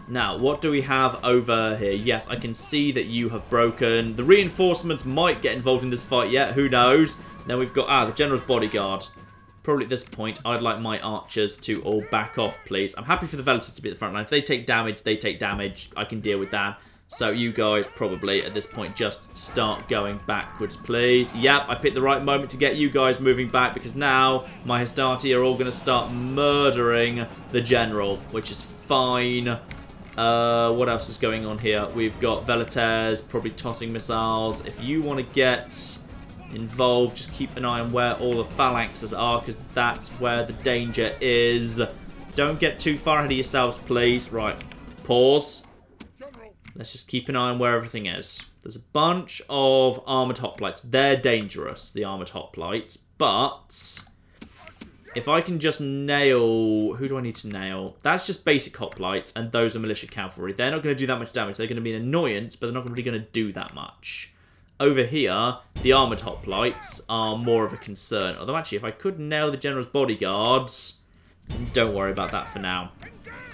Now, what do we have over here? Yes, I can see that you have broken. The reinforcements might get involved in this fight yet. Who knows? Then we've got, the General's Bodyguard. Probably at this point, I'd like my archers to all back off, please. I'm happy for the Velites to be at the front line. If they take damage, they take damage. I can deal with that. So you guys probably, at this point, just start going backwards, please. Yep, I picked the right moment to get you guys moving back, because now my Hastati are all going to start murdering the General, which is fine. What else is going on here? We've got Velites probably tossing missiles. If you want to get involved. Just keep an eye on where all the phalanxes are, because that's where the danger is. Don't get too far ahead of yourselves, please. Right, pause. Let's just keep an eye on where everything is. There's a bunch of armoured hoplites. They're dangerous, the armoured hoplites. But if I can just nail... Who do I need to nail? That's just basic hoplites, and those are militia cavalry. They're not going to do that much damage. They're going to be an annoyance, but they're not really going to do that much. Over here, the armoured hoplites are more of a concern. Although, actually, if I could nail the general's bodyguards... Don't worry about that for now.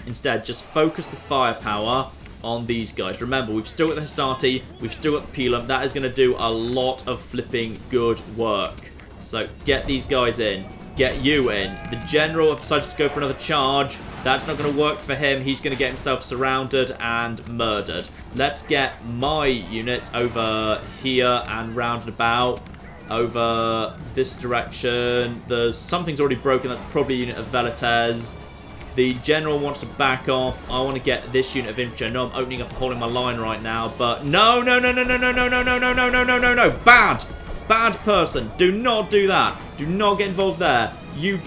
Instead, just focus the firepower on these guys. Remember, we've still got the Hastati, we've still got the Pilum. That is going to do a lot of flipping good work. So get these guys in. Get you in. The general decided to go for another charge. That's not going to work for him. He's going to get himself surrounded and murdered. Let's get my units over here and round and about. Over this direction. There's something's already broken. That's probably a unit of Velites. The general wants to back off. I want to get this unit of infantry. I know I'm opening up a hole in my line right now, but no. Bad. Bad person. Do not do that. Do not get involved there. You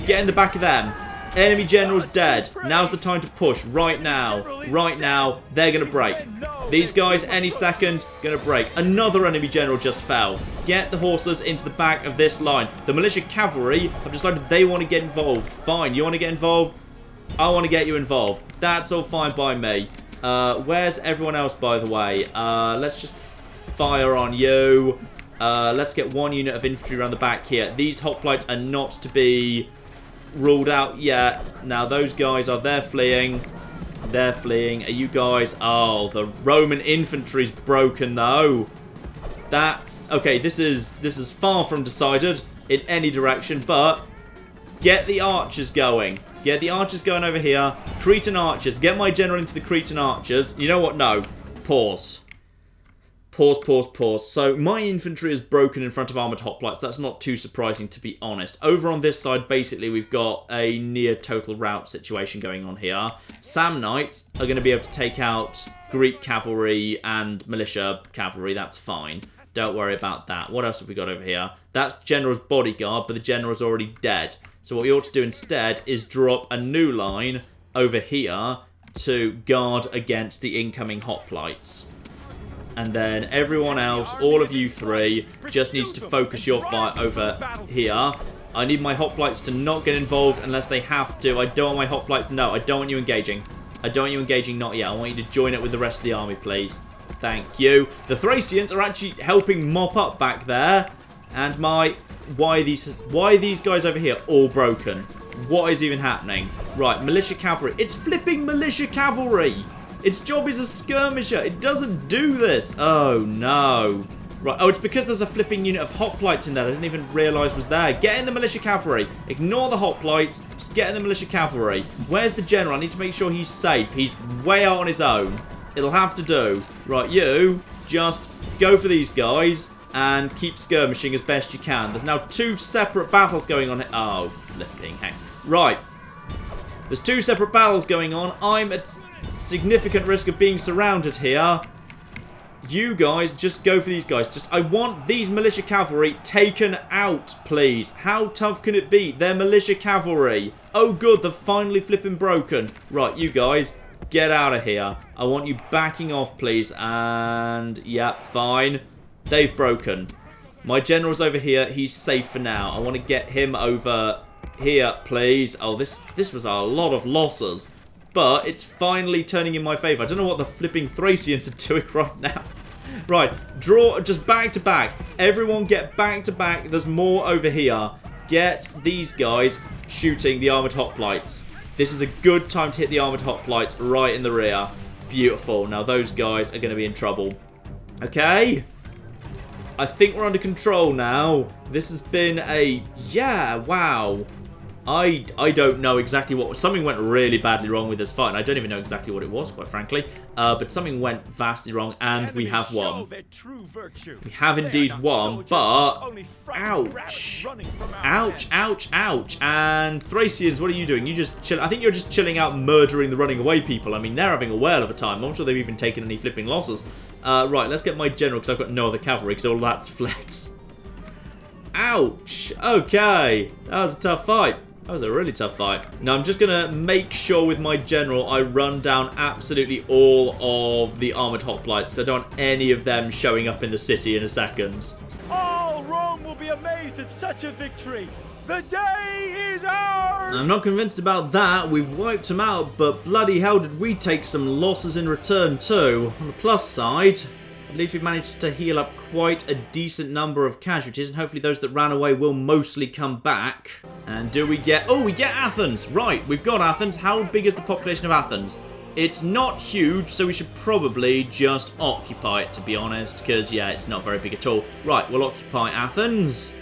get in the back of them. Enemy general's dead. Now's the time to push. Right now. Right now. They're going to break. These guys, any second, going to break. Another enemy general just fell. Get the horses into the back of this line. The militia cavalry have decided they want to get involved. Fine. You want to get involved? I want to get you involved. That's all fine by me. Where's everyone else, by the way? Let's just fire on you. Let's get one unit of infantry around the back here. These hoplites are not to be ruled out yet. Now, those guys they're fleeing. They're fleeing. Are you guys... Oh, the Roman infantry's broken, though. That's... Okay, this is far from decided in any direction, but get the archers going. Get the archers going over here. Cretan archers. Get my general into the Cretan archers. You know what? No. Pause. Pause. So, my infantry is broken in front of armoured hoplites. That's not too surprising, to be honest. Over on this side, basically, we've got a near-total rout situation going on here. Samnites are going to be able to take out Greek cavalry and militia cavalry. That's fine. Don't worry about that. What else have we got over here? That's General's bodyguard, but the General's already dead. So, what we ought to do instead is draw up a new line over here to guard against the incoming hoplites. And then everyone else, all of you three, just needs to focus your fire over here. I need my hoplites to not get involved unless they have to. I don't want my hoplites... No, I don't want you engaging. I don't want you engaging, not yet. I want you to join it with the rest of the army, please. Thank you. The Thracians are actually helping mop up back there. And my... Why are these guys over here all broken? What is even happening? Right, militia cavalry. It's flipping militia cavalry! Its job is a skirmisher. It doesn't do this. Oh, no. Right. Oh, it's because there's a flipping unit of hoplites in there. I didn't even realise was there. Get in the militia cavalry. Ignore the hoplites. Just get in the militia cavalry. Where's the general? I need to make sure he's safe. He's way out on his own. It'll have to do. Right, you just go for these guys and keep skirmishing as best you can. There's now 2 separate battles going on here. Oh, flipping heck. Right. There's 2 separate battles going on. I'm at significant risk of being surrounded here. You guys just go for these guys. I want these militia cavalry taken out, please. How tough can it be? They're militia cavalry. Oh good, they're finally flipping broken. Right, you guys, get out of here. I want you backing off, please. And yeah, fine. They've broken. My general's over here. He's safe for now. I want to get him over here, please. Oh, this was a lot of losses. But it's finally turning in my favour. I don't know what the flipping Thracians are doing right now. Right, draw just back to back. Everyone get back to back. There's more over here. Get these guys shooting the armoured hoplites. This is a good time to hit the armoured hoplites right in the rear. Beautiful. Now those guys are going to be in trouble. Okay. I think we're under control now. This has been a... Yeah, wow. I don't know exactly what... Something went really badly wrong with this fight, and I don't even know exactly what it was, quite frankly. But something went vastly wrong, and we have won. We have indeed won, but... Ouch. Ouch. And Thracians, what are you doing? You just chill... I think you're just chilling out murdering the running away people. I mean, they're having a whale of a time. I'm not sure they've even taken any flipping losses. Right, let's get my general, because I've got no other cavalry, because all that's fled. Ouch! Okay, that was a tough fight. That was a really tough fight. Now, I'm just going to make sure with my general I run down absolutely all of the armoured hoplites. I don't want any of them showing up in the city in a second. All Rome will be amazed at such a victory. The day is ours! I'm not convinced about that. We've wiped them out, but bloody hell did we take some losses in return too. On the plus side, at least we've managed to heal up quite a decent number of casualties, and hopefully those that ran away will mostly come back. And do we get... Oh, we get Athens! Right, we've got Athens. How big is the population of Athens? It's not huge, so we should probably just occupy it, to be honest, because, yeah, it's not very big at all. Right, we'll occupy Athens.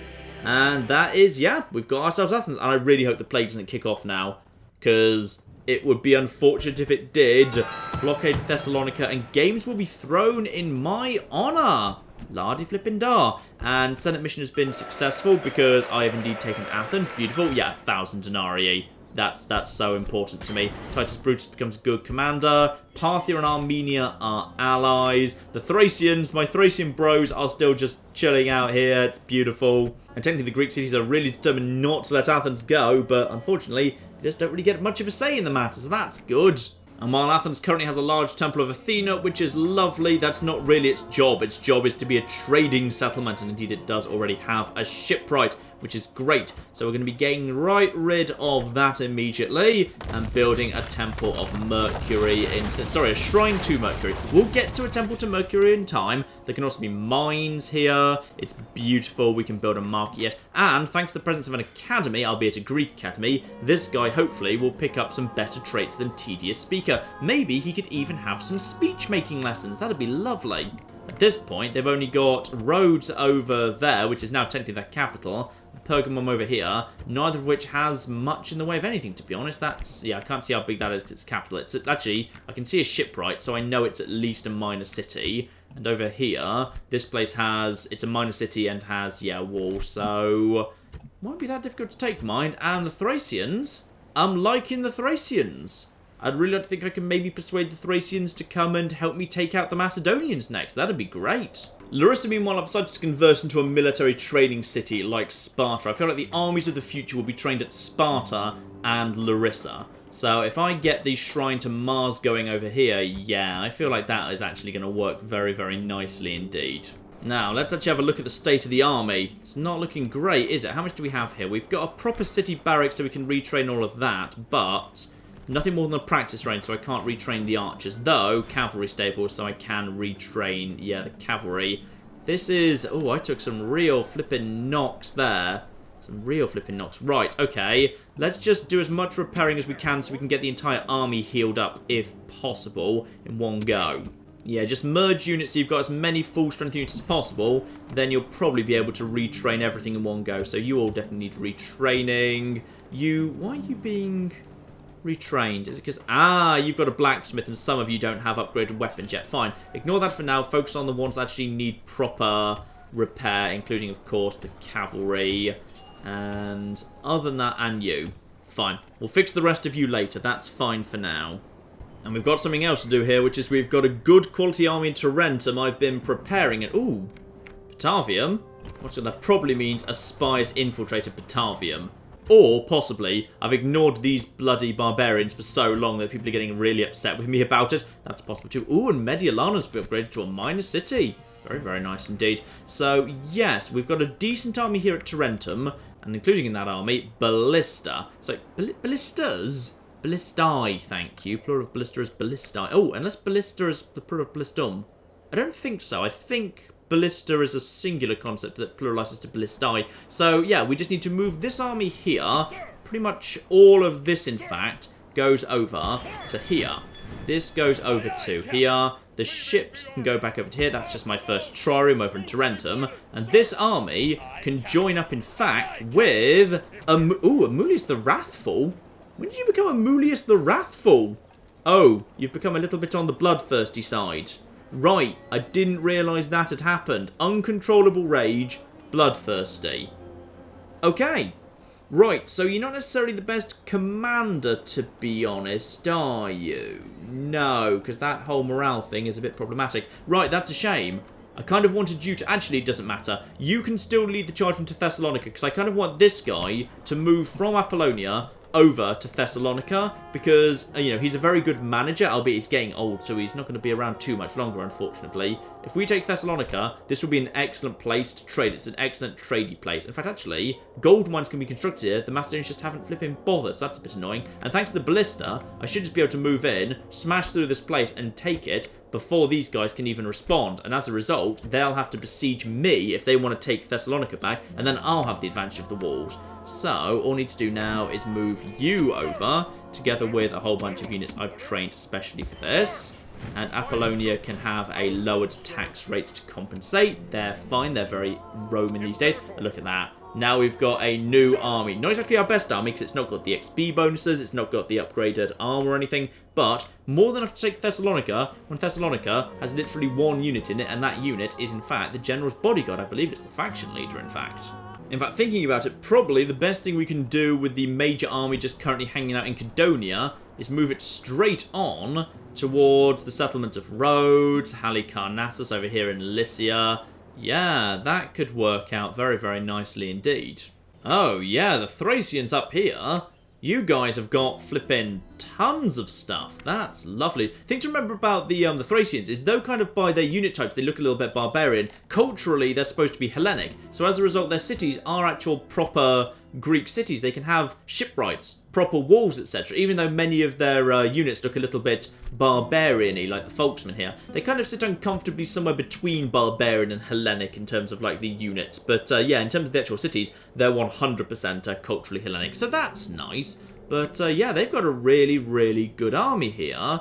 And that is, yeah, we've got ourselves Athens. And I really hope the plague doesn't kick off now, because it would be unfortunate if it did. Blockade Thessalonica, and games will be thrown in my honour. Lardy flippin' dar. And Senate mission has been successful because I have indeed taken Athens. Beautiful. Yeah, 1,000 denarii. That's so important to me. Titus Brutus becomes a good commander. Parthia and Armenia are allies. The Thracians, my Thracian bros, are still just chilling out here. It's beautiful. And technically the Greek cities are really determined not to let Athens go, but unfortunately they just don't really get much of a say in the matter, so that's good. And while Athens currently has a large temple of Athena, which is lovely, that's not really its job. Its job is to be a trading settlement, and indeed it does already have a shipwright, which is great. So we're going to be getting right rid of that immediately and building a temple of Mercury instead. Sorry, a shrine to Mercury. We'll get to a temple to Mercury in time. There can also be mines here. It's beautiful. We can build a market yet. And thanks to the presence of an academy, albeit a Greek academy, this guy hopefully will pick up some better traits than tedious speaker. Maybe he could even have some speech-making lessons. That'd be lovely. At this point, they've only got Rhodes over there, which is now technically their capital, Pergamum over here, neither of which has much in the way of anything, to be honest. That's, yeah, I can't see how big that is because it's capital. It's actually, I can see a shipwright, so I know it's at least a minor city. And over here, this place has, it's a minor city and has, yeah, a wall, so won't be that difficult to take, mind. And the Thracians, I'm liking the Thracians. I'd really like to think I can maybe persuade the Thracians to come and help me take out the Macedonians next. That'd be great. Larissa, meanwhile, I've decided to convert into a military training city like Sparta. I feel like the armies of the future will be trained at Sparta and Larissa. So if I get the Shrine to Mars going over here, yeah, I feel like that is actually going to work very, very nicely indeed. Now, let's actually have a look at the state of the army. It's not looking great, is it? How much do we have here? We've got a proper city barracks so we can retrain all of that, but nothing more than a practice range, so I can't retrain the archers. Though, cavalry stables, so I can retrain, yeah, the cavalry. This is... Oh, I took some real flipping knocks there. Some real flipping knocks. Right, okay. Let's just do as much repairing as we can so we can get the entire army healed up, if possible, in one go. Yeah, just merge units so you've got as many full strength units as possible. Then you'll probably be able to retrain everything in one go. So you all definitely need retraining. You... Why are you being retrained? Is it because, you've got a blacksmith and some of you don't have upgraded weapons yet? Fine. Ignore that for now. Focus on the ones that actually need proper repair, including, of course, the cavalry. And other than that, and you. Fine. We'll fix the rest of you later. That's fine for now. And we've got something else to do here, which is we've got a good quality army in Tarentum. I've been preparing it. Ooh, Batavium? What's that? Probably means a spy has infiltrated Batavium. Or, possibly, I've ignored these bloody barbarians for so long that people are getting really upset with me about it. That's possible too. Ooh, and Mediolana's been upgraded to a minor city. Very, very nice indeed. So, yes, we've got a decent army here at Tarentum, and including in that army, Ballista. So, ballistas? Ballistae, thank you. Plural of ballista is ballistae. Oh, unless ballista is the plural of ballistum. I don't think so. I think ballista is a singular concept that pluralizes to ballistae. So, yeah, we just need to move this army here. Pretty much all of this, in fact, goes over to here. This goes over to here. The ships can go back over to here. That's just my first trireme over in Tarentum. And this army can join up, in fact, with... Amulius the Wrathful. When did you become Amulius the Wrathful? Oh, you've become a little bit on the bloodthirsty side. Right, I didn't realise that had happened. Uncontrollable rage, bloodthirsty. Okay. Right, so you're not necessarily the best commander, to be honest, are you? No, because that whole morale thing is a bit problematic. Right, that's a shame. I kind of wanted you to... Actually, it doesn't matter. You can still lead the charge into Thessalonica, because I kind of want this guy to move from Apollonia over to Thessalonica, because, you know, he's a very good manager, albeit he's getting old, so he's not going to be around too much longer, unfortunately. If we take Thessalonica, this will be an excellent place to trade. It's an excellent tradey place. In fact, actually, gold mines can be constructed here. The Macedonians just haven't flipping bothered, so that's a bit annoying. And thanks to the ballista, I should just be able to move in, smash through this place, and take it before these guys can even respond. And as a result, they'll have to besiege me if they want to take Thessalonica back, and then I'll have the advantage of the walls. So, all I need to do now is move you over, together with a whole bunch of units I've trained especially for this. And Apollonia can have a lowered tax rate to compensate. They're fine, they're very Roman these days. But look at that. Now we've got a new army. Not exactly our best army, because it's not got the XP bonuses, it's not got the upgraded armor or anything, but more than enough to take Thessalonica, when Thessalonica has literally one unit in it, and that unit is in fact the general's bodyguard. I believe it's the faction leader, in fact. In fact, thinking about it, probably the best thing we can do with the major army just currently hanging out in Kidonia is move it straight on towards the settlements of Rhodes, Halicarnassus over here in Lycia. Yeah, that could work out very, very nicely indeed. Oh, yeah, the Thracians up here. You guys have got flipping tons of stuff. That's lovely. Thing to remember about the Thracians is, though kind of by their unit types they look a little bit barbarian, culturally they're supposed to be Hellenic. So as a result, their cities are actual proper Greek cities. They can have shipwrights, proper walls, etc. Even though many of their units look a little bit barbarian-y, like the Folksmen here. They kind of sit uncomfortably somewhere between barbarian and Hellenic in terms of like the units. But yeah, in terms of the actual cities, they're 100% culturally Hellenic. So that's nice. But yeah, they've got a really, really good army here.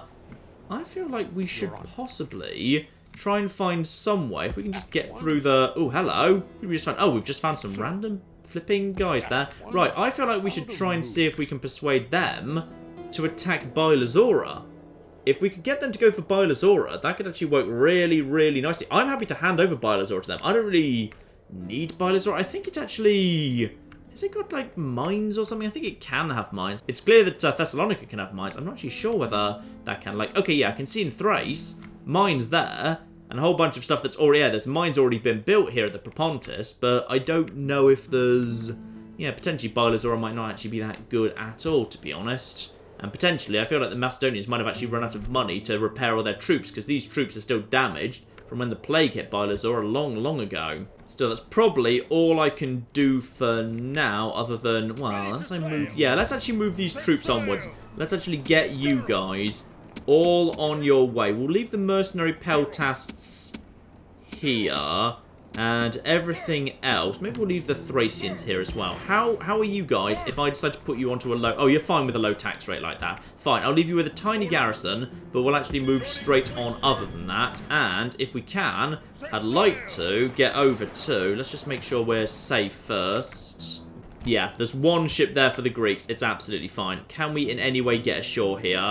I feel like we should possibly try and find some way, if we can just get through the... Oh, hello. We just found... Oh, we've just found some random flipping guys there. Right, I feel like we should try and see if we can persuade them to attack Bylazora. If we could get them to go for Bylazora, that could actually work really, really nicely. I'm happy to hand over Bylazora to them. I don't really need Bylazora. I think it's actually... Has it got, like, mines or something? I think it can have mines. It's clear that Thessalonica can have mines. I'm not actually sure whether that can, like... Okay, yeah, I can see in Thrace, mines there, and a whole bunch of stuff that's already... Yeah, there's mines already been built here at the Propontis, but I don't know if there's... Yeah, potentially Bylazora might not actually be that good at all, to be honest. And potentially, I feel like the Macedonians might have actually run out of money to repair all their troops, because these troops are still damaged from when the plague hit Bylazora long, long ago. Still, that's probably all I can do for now, other than, well, let's move... Yeah, let's actually move these troops onwards. Let's actually get you guys all on your way. We'll leave the mercenary peltasts here, and everything else. Maybe we'll leave the Thracians here as well. How are you guys if I decide to put you onto a low... Oh, you're fine with a low tax rate like that. Fine, I'll leave you with a tiny garrison, but we'll actually move straight on other than that. And if we can, I'd like to get over to... Let's just make sure we're safe first. Yeah, there's one ship there for the Greeks. It's absolutely fine. Can we in any way get ashore here?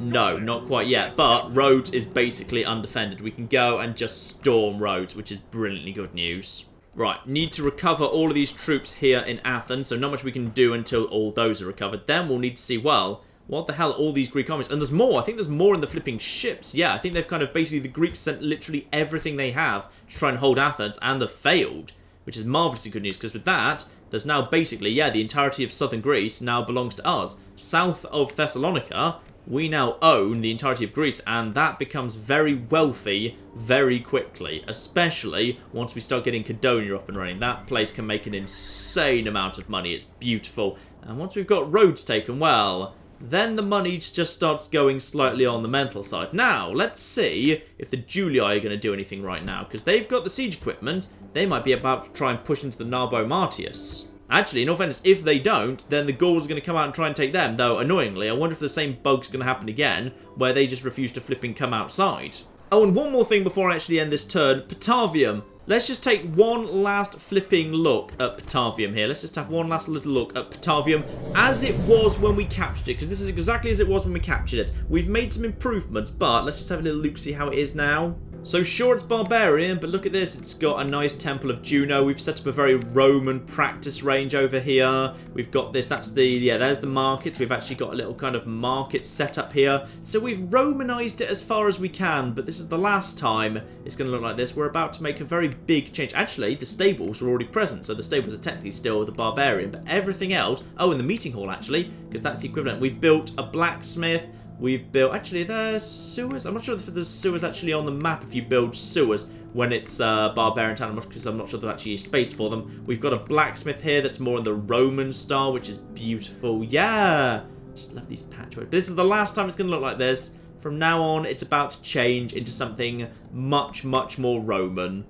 No, not quite yet. But Rhodes is basically undefended. We can go and just storm Rhodes, which is brilliantly good news. Right, need to recover all of these troops here in Athens. So not much we can do until all those are recovered. Then we'll need to see, well, what the hell are all these Greek armies? And there's more. I think there's more in the flipping ships. Yeah, I think they've kind of basically... The Greeks sent literally everything they have to try and hold Athens, and they've failed. Which is marvellously good news, because with that... There's now basically, yeah, the entirety of southern Greece now belongs to us. South of Thessalonica, we now own the entirety of Greece, and that becomes very wealthy very quickly, especially once we start getting Kidonia up and running. That place can make an insane amount of money. It's beautiful. And once we've got Rhodes taken, well, then the money just starts going slightly on the mental side. Now, let's see if the Julii are going to do anything right now, because they've got the siege equipment. They might be about to try and push into the Narbo Martius. Actually, in all fairness, if they don't, then the Gauls are going to come out and try and take them. Though, annoyingly, I wonder if the same bug's going to happen again, where they just refuse to flipping come outside. Oh, and one more thing before I actually end this turn. Patavium. Let's just take one last flipping look at Patavium here. Let's just have one last little look at Patavium as it was when we captured it, because this is exactly as it was when we captured it. We've made some improvements, but let's just have a little look, see how it is now. So sure, it's barbarian, but look at this. It's got a nice temple of Juno. We've set up a very Roman practice range over here. We've got this. That's the, yeah, there's the markets. We've actually got a little kind of market set up here. So we've Romanized it as far as we can, but this is the last time it's going to look like this. We're about to make a very big change. Actually, the stables are already present, so the stables are technically still the barbarian, but everything else... Oh, and the meeting hall, actually, because that's the equivalent. We've built a blacksmith. We've built... Actually, there's sewers. I'm not sure if there's sewers actually on the map if you build sewers when it's barbarian town, because I'm not sure there's actually space for them. We've got a blacksmith here that's more in the Roman style, which is beautiful. Yeah! Just love these patchwork. This is the last time it's going to look like this. From now on, it's about to change into something much, much more Roman.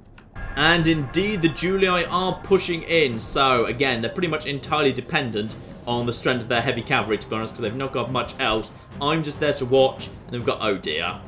And indeed, the Julii are pushing in. So, again, they're pretty much entirely dependent on the strength of their heavy cavalry, to be honest, because they've not got much else. I'm just there to watch, and they've got... Oh, dear.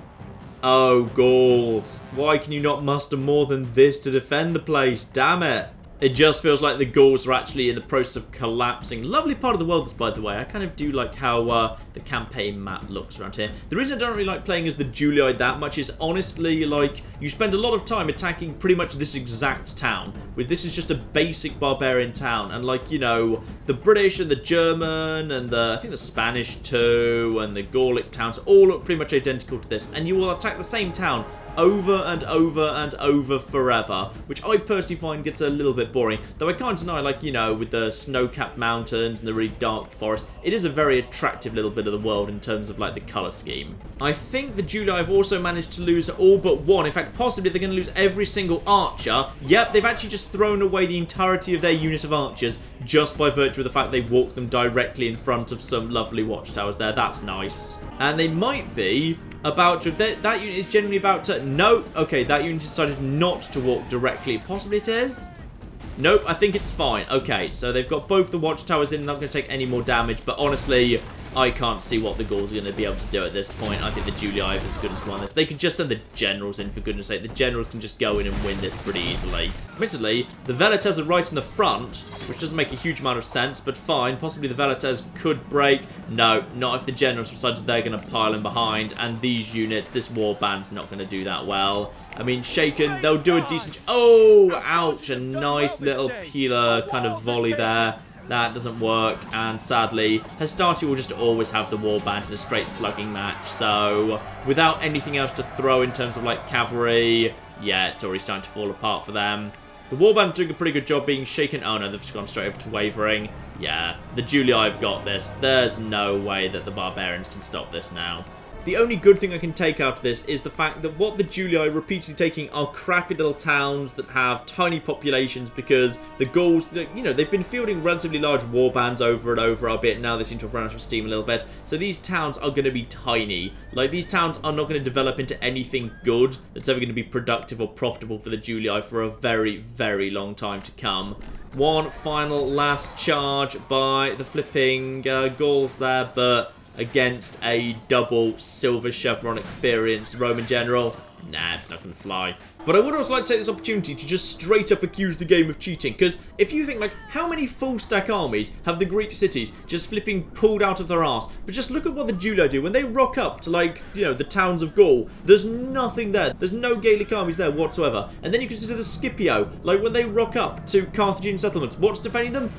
Oh, Gauls. Why can you not muster more than this to defend the place? Damn it. It just feels like the Gauls are actually in the process of collapsing. Lovely part of the world, this, by the way. I kind of do like how the campaign map looks around here. The reason I don't really like playing as the Julii that much is honestly, like, you spend a lot of time attacking pretty much this exact town. This is just a basic barbarian town. And, like, you know, the British and the German and the, I think the Spanish too, and the Gallic towns all look pretty much identical to this. And you will attack the same town over and over and over forever, which I personally find gets a little bit boring. Though I can't deny, like, you know, with the snow-capped mountains and the really dark forest, it is a very attractive little bit of the world in terms of, like, the colour scheme. I think the Julii have also managed to lose all but one. In fact, possibly they're going to lose every single archer. Yep, they've actually just thrown away the entirety of their unit of archers just by virtue of the fact they walked them directly in front of some lovely watchtowers there. That's nice. And they might be about to... That unit is generally about to... No. Okay, that unit decided not to walk directly. Possibly it is? Nope, I think it's fine. Okay, so they've got both the watchtowers in. Not going to take any more damage. But honestly, I can't see what the Gauls are going to be able to do at this point. I think the Julii are as good as won this. They could just send the generals in, for goodness sake. The generals can just go in and win this pretty easily. Admittedly, the Velites are right in the front, which doesn't make a huge amount of sense, but fine. Possibly the Velites could break. No, not if the generals decide they're going to pile in behind. And these units, this warband's not going to do that well. I mean, shaken, they'll do a decent... Oh, ouch, a nice little peeler kind of volley there. That doesn't work, and sadly, Hastati will just always have the warband in a straight slugging match, so without anything else to throw in terms of, like, cavalry, yeah, it's already starting to fall apart for them. The warband's doing a pretty good job being shaken. Oh no, they've just gone straight over to wavering. Yeah, the Julii have got this. There's no way that the barbarians can stop this now. The only good thing I can take out of this is the fact that what the Julii are repeatedly taking are crappy little towns that have tiny populations, because the Gauls, you know, they've been fielding relatively large warbands over and over, albeit now they seem to have run out of steam a little bit. So these towns are going to be tiny. Like, these towns are not going to develop into anything good that's ever going to be productive or profitable for the Julii for a very, very long time to come. One final last charge by the flipping Gauls there, but against a double silver chevron experienced Roman general, nah, it's not going to fly. But I would also like to take this opportunity to just straight up accuse the game of cheating, because if you think, like, how many full stack armies have the Greek cities just flipping pulled out of their arse? But just look at what the Julii do. When they rock up to, like, you know, the towns of Gaul, there's nothing there. There's no Gaelic armies there whatsoever. And then you consider the Scipio, like, when they rock up to Carthaginian settlements, what's defending them?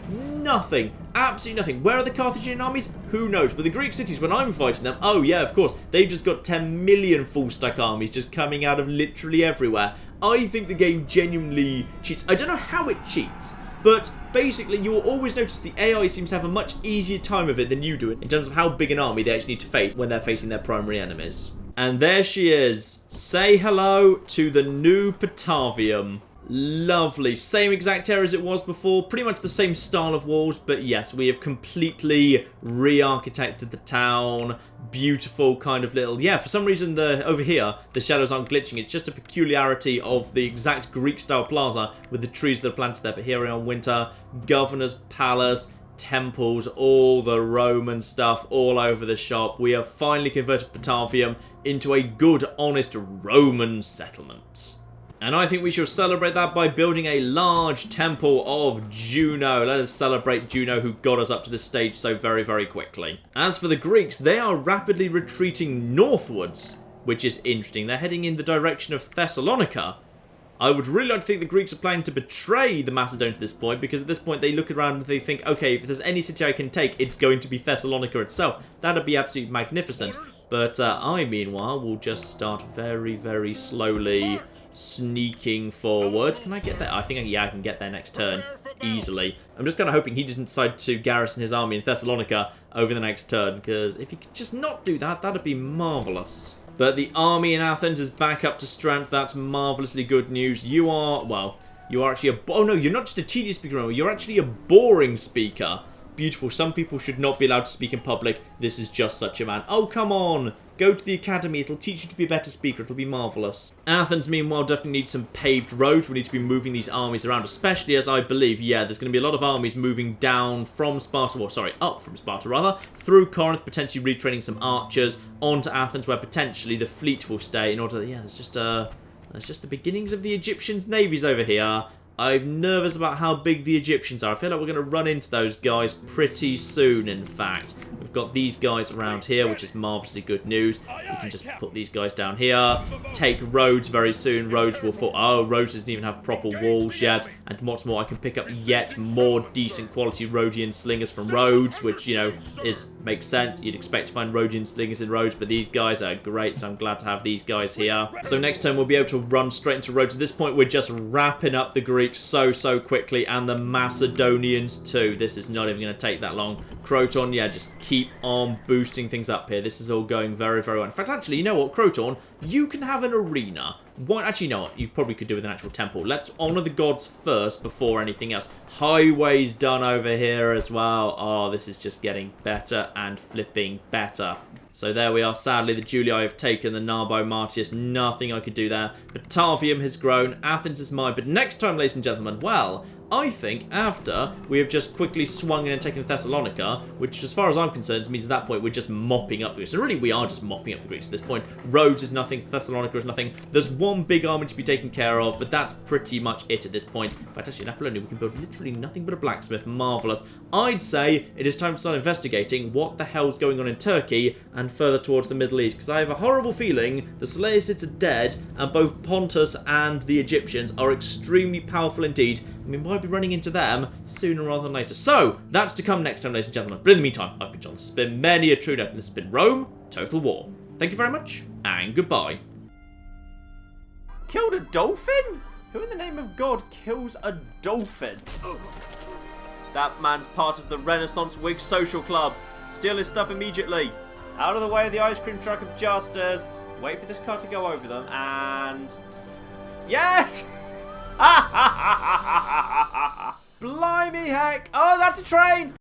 Nothing. Absolutely nothing. Where are the Carthaginian armies? Who knows? But the Greek cities, when I'm fighting them, oh yeah, of course, they've just got 10 million full stack armies just coming out of literally everywhere. I think the game genuinely cheats. I don't know how it cheats, but basically you will always notice the AI seems to have a much easier time of it than you do in terms of how big an army they actually need to face when they're facing their primary enemies. And there she is. Say hello to the new Patavium. Lovely. Same exact area as it was before. Pretty much the same style of walls. But yes, we have completely re-architected the town. Beautiful kind of little... Yeah, for some reason over here, the shadows aren't glitching. It's just a peculiarity of the exact Greek-style plaza with the trees that are planted there. But here we are in winter. Governor's palace. Temples. All the Roman stuff all over the shop. We have finally converted Patavium into a good, honest Roman settlement. And I think we shall celebrate that by building a large temple of Juno. Let us celebrate Juno, who got us up to this stage so very, very quickly. As for the Greeks, they are rapidly retreating northwards. which is interesting. They're heading in the direction of Thessalonica. I would really like to think the Greeks are planning to betray the Macedonians at this point, because at this point they look around and they think, okay, if there's any city I can take, it's going to be Thessalonica itself. That'd be absolutely magnificent. But I, meanwhile, will just start very, very slowly sneaking forward. Can I get there? I think, yeah, I can get there next turn easily. I'm just kind of hoping he didn't decide to garrison his army in Thessalonica over the next turn, because if he could just not do that, that'd be marvellous. But the army in Athens is back up to strength. That's marvellously good news. You are, well, you are actually a... Oh, no, you're not just a tedious speaker. You're actually a boring speaker. Beautiful. Some people should not be allowed to speak in public. This is just such a man. Oh, come on. Go to the academy. It'll teach you to be a better speaker. It'll be marvellous. Athens, meanwhile, definitely needs some paved roads. We need to be moving these armies around, especially as I believe, yeah, there's going to be a lot of armies moving down from Sparta, or sorry, up from Sparta, rather, through Corinth, potentially retraining some archers onto Athens, where potentially the fleet will stay in order to, yeah, there's just the beginnings of the Egyptians' navies over here. I'm nervous about how big the Egyptians are. I feel like we're going to run into those guys pretty soon, in fact. We've got these guys around here, which is marvellously good news. We can just put these guys down here. Take Rhodes very soon. Rhodes will fall. Oh, Rhodes doesn't even have proper walls yet. And what's more, I can pick up yet more decent quality Rhodian slingers from Rhodes, which, you know, makes sense. You'd expect to find Rhodian slingers in Rhodes, but these guys are great, so I'm glad to have these guys here. So next turn, we'll be able to run straight into Rhodes. At this point, we're just wrapping up the Greeks so quickly, and the Macedonians too. This is not even going to take that long. Croton, yeah, just keep on boosting things up here. This is all going very well. In fact, actually, you know what, Croton, you can have an arena. Actually, you know what, you probably could do with an actual temple. Let's honour the gods first before anything else. Highways done over here as well. Oh, this is just getting better and flipping better. So there we are. Sadly, the Julii have taken, the Narbo Martius. Nothing I could do there. Batavium has grown. Athens is mine. But next time, ladies and gentlemen, well, I think after we have just quickly swung in and taken Thessalonica, which as far as I'm concerned means at that point we're just mopping up the Greeks. So really we are just mopping up the Greeks at this point. Rhodes is nothing, Thessalonica is nothing. There's one big army to be taken care of, but that's pretty much it at this point. In fact, actually in Apollonia we can build literally nothing but a blacksmith. Marvellous. I'd say it is time to start investigating what the hell's going on in Turkey and further towards the Middle East, because I have a horrible feeling the Seleucids are dead and both Pontus and the Egyptians are extremely powerful indeed. We might be running into them sooner rather than later. So, that's to come next time, ladies and gentlemen. But in the meantime, I've been John. This has been many a true note, and this has been Rome Total War. Thank you very much, and goodbye. Killed a dolphin? Who in the name of God kills a dolphin? That man's part of the Renaissance Whig Social Club. Steal his stuff immediately. Out of the way of the ice cream truck of justice. Wait for this car to go over them, and... Yes! Blimey heck! Oh, that's a train!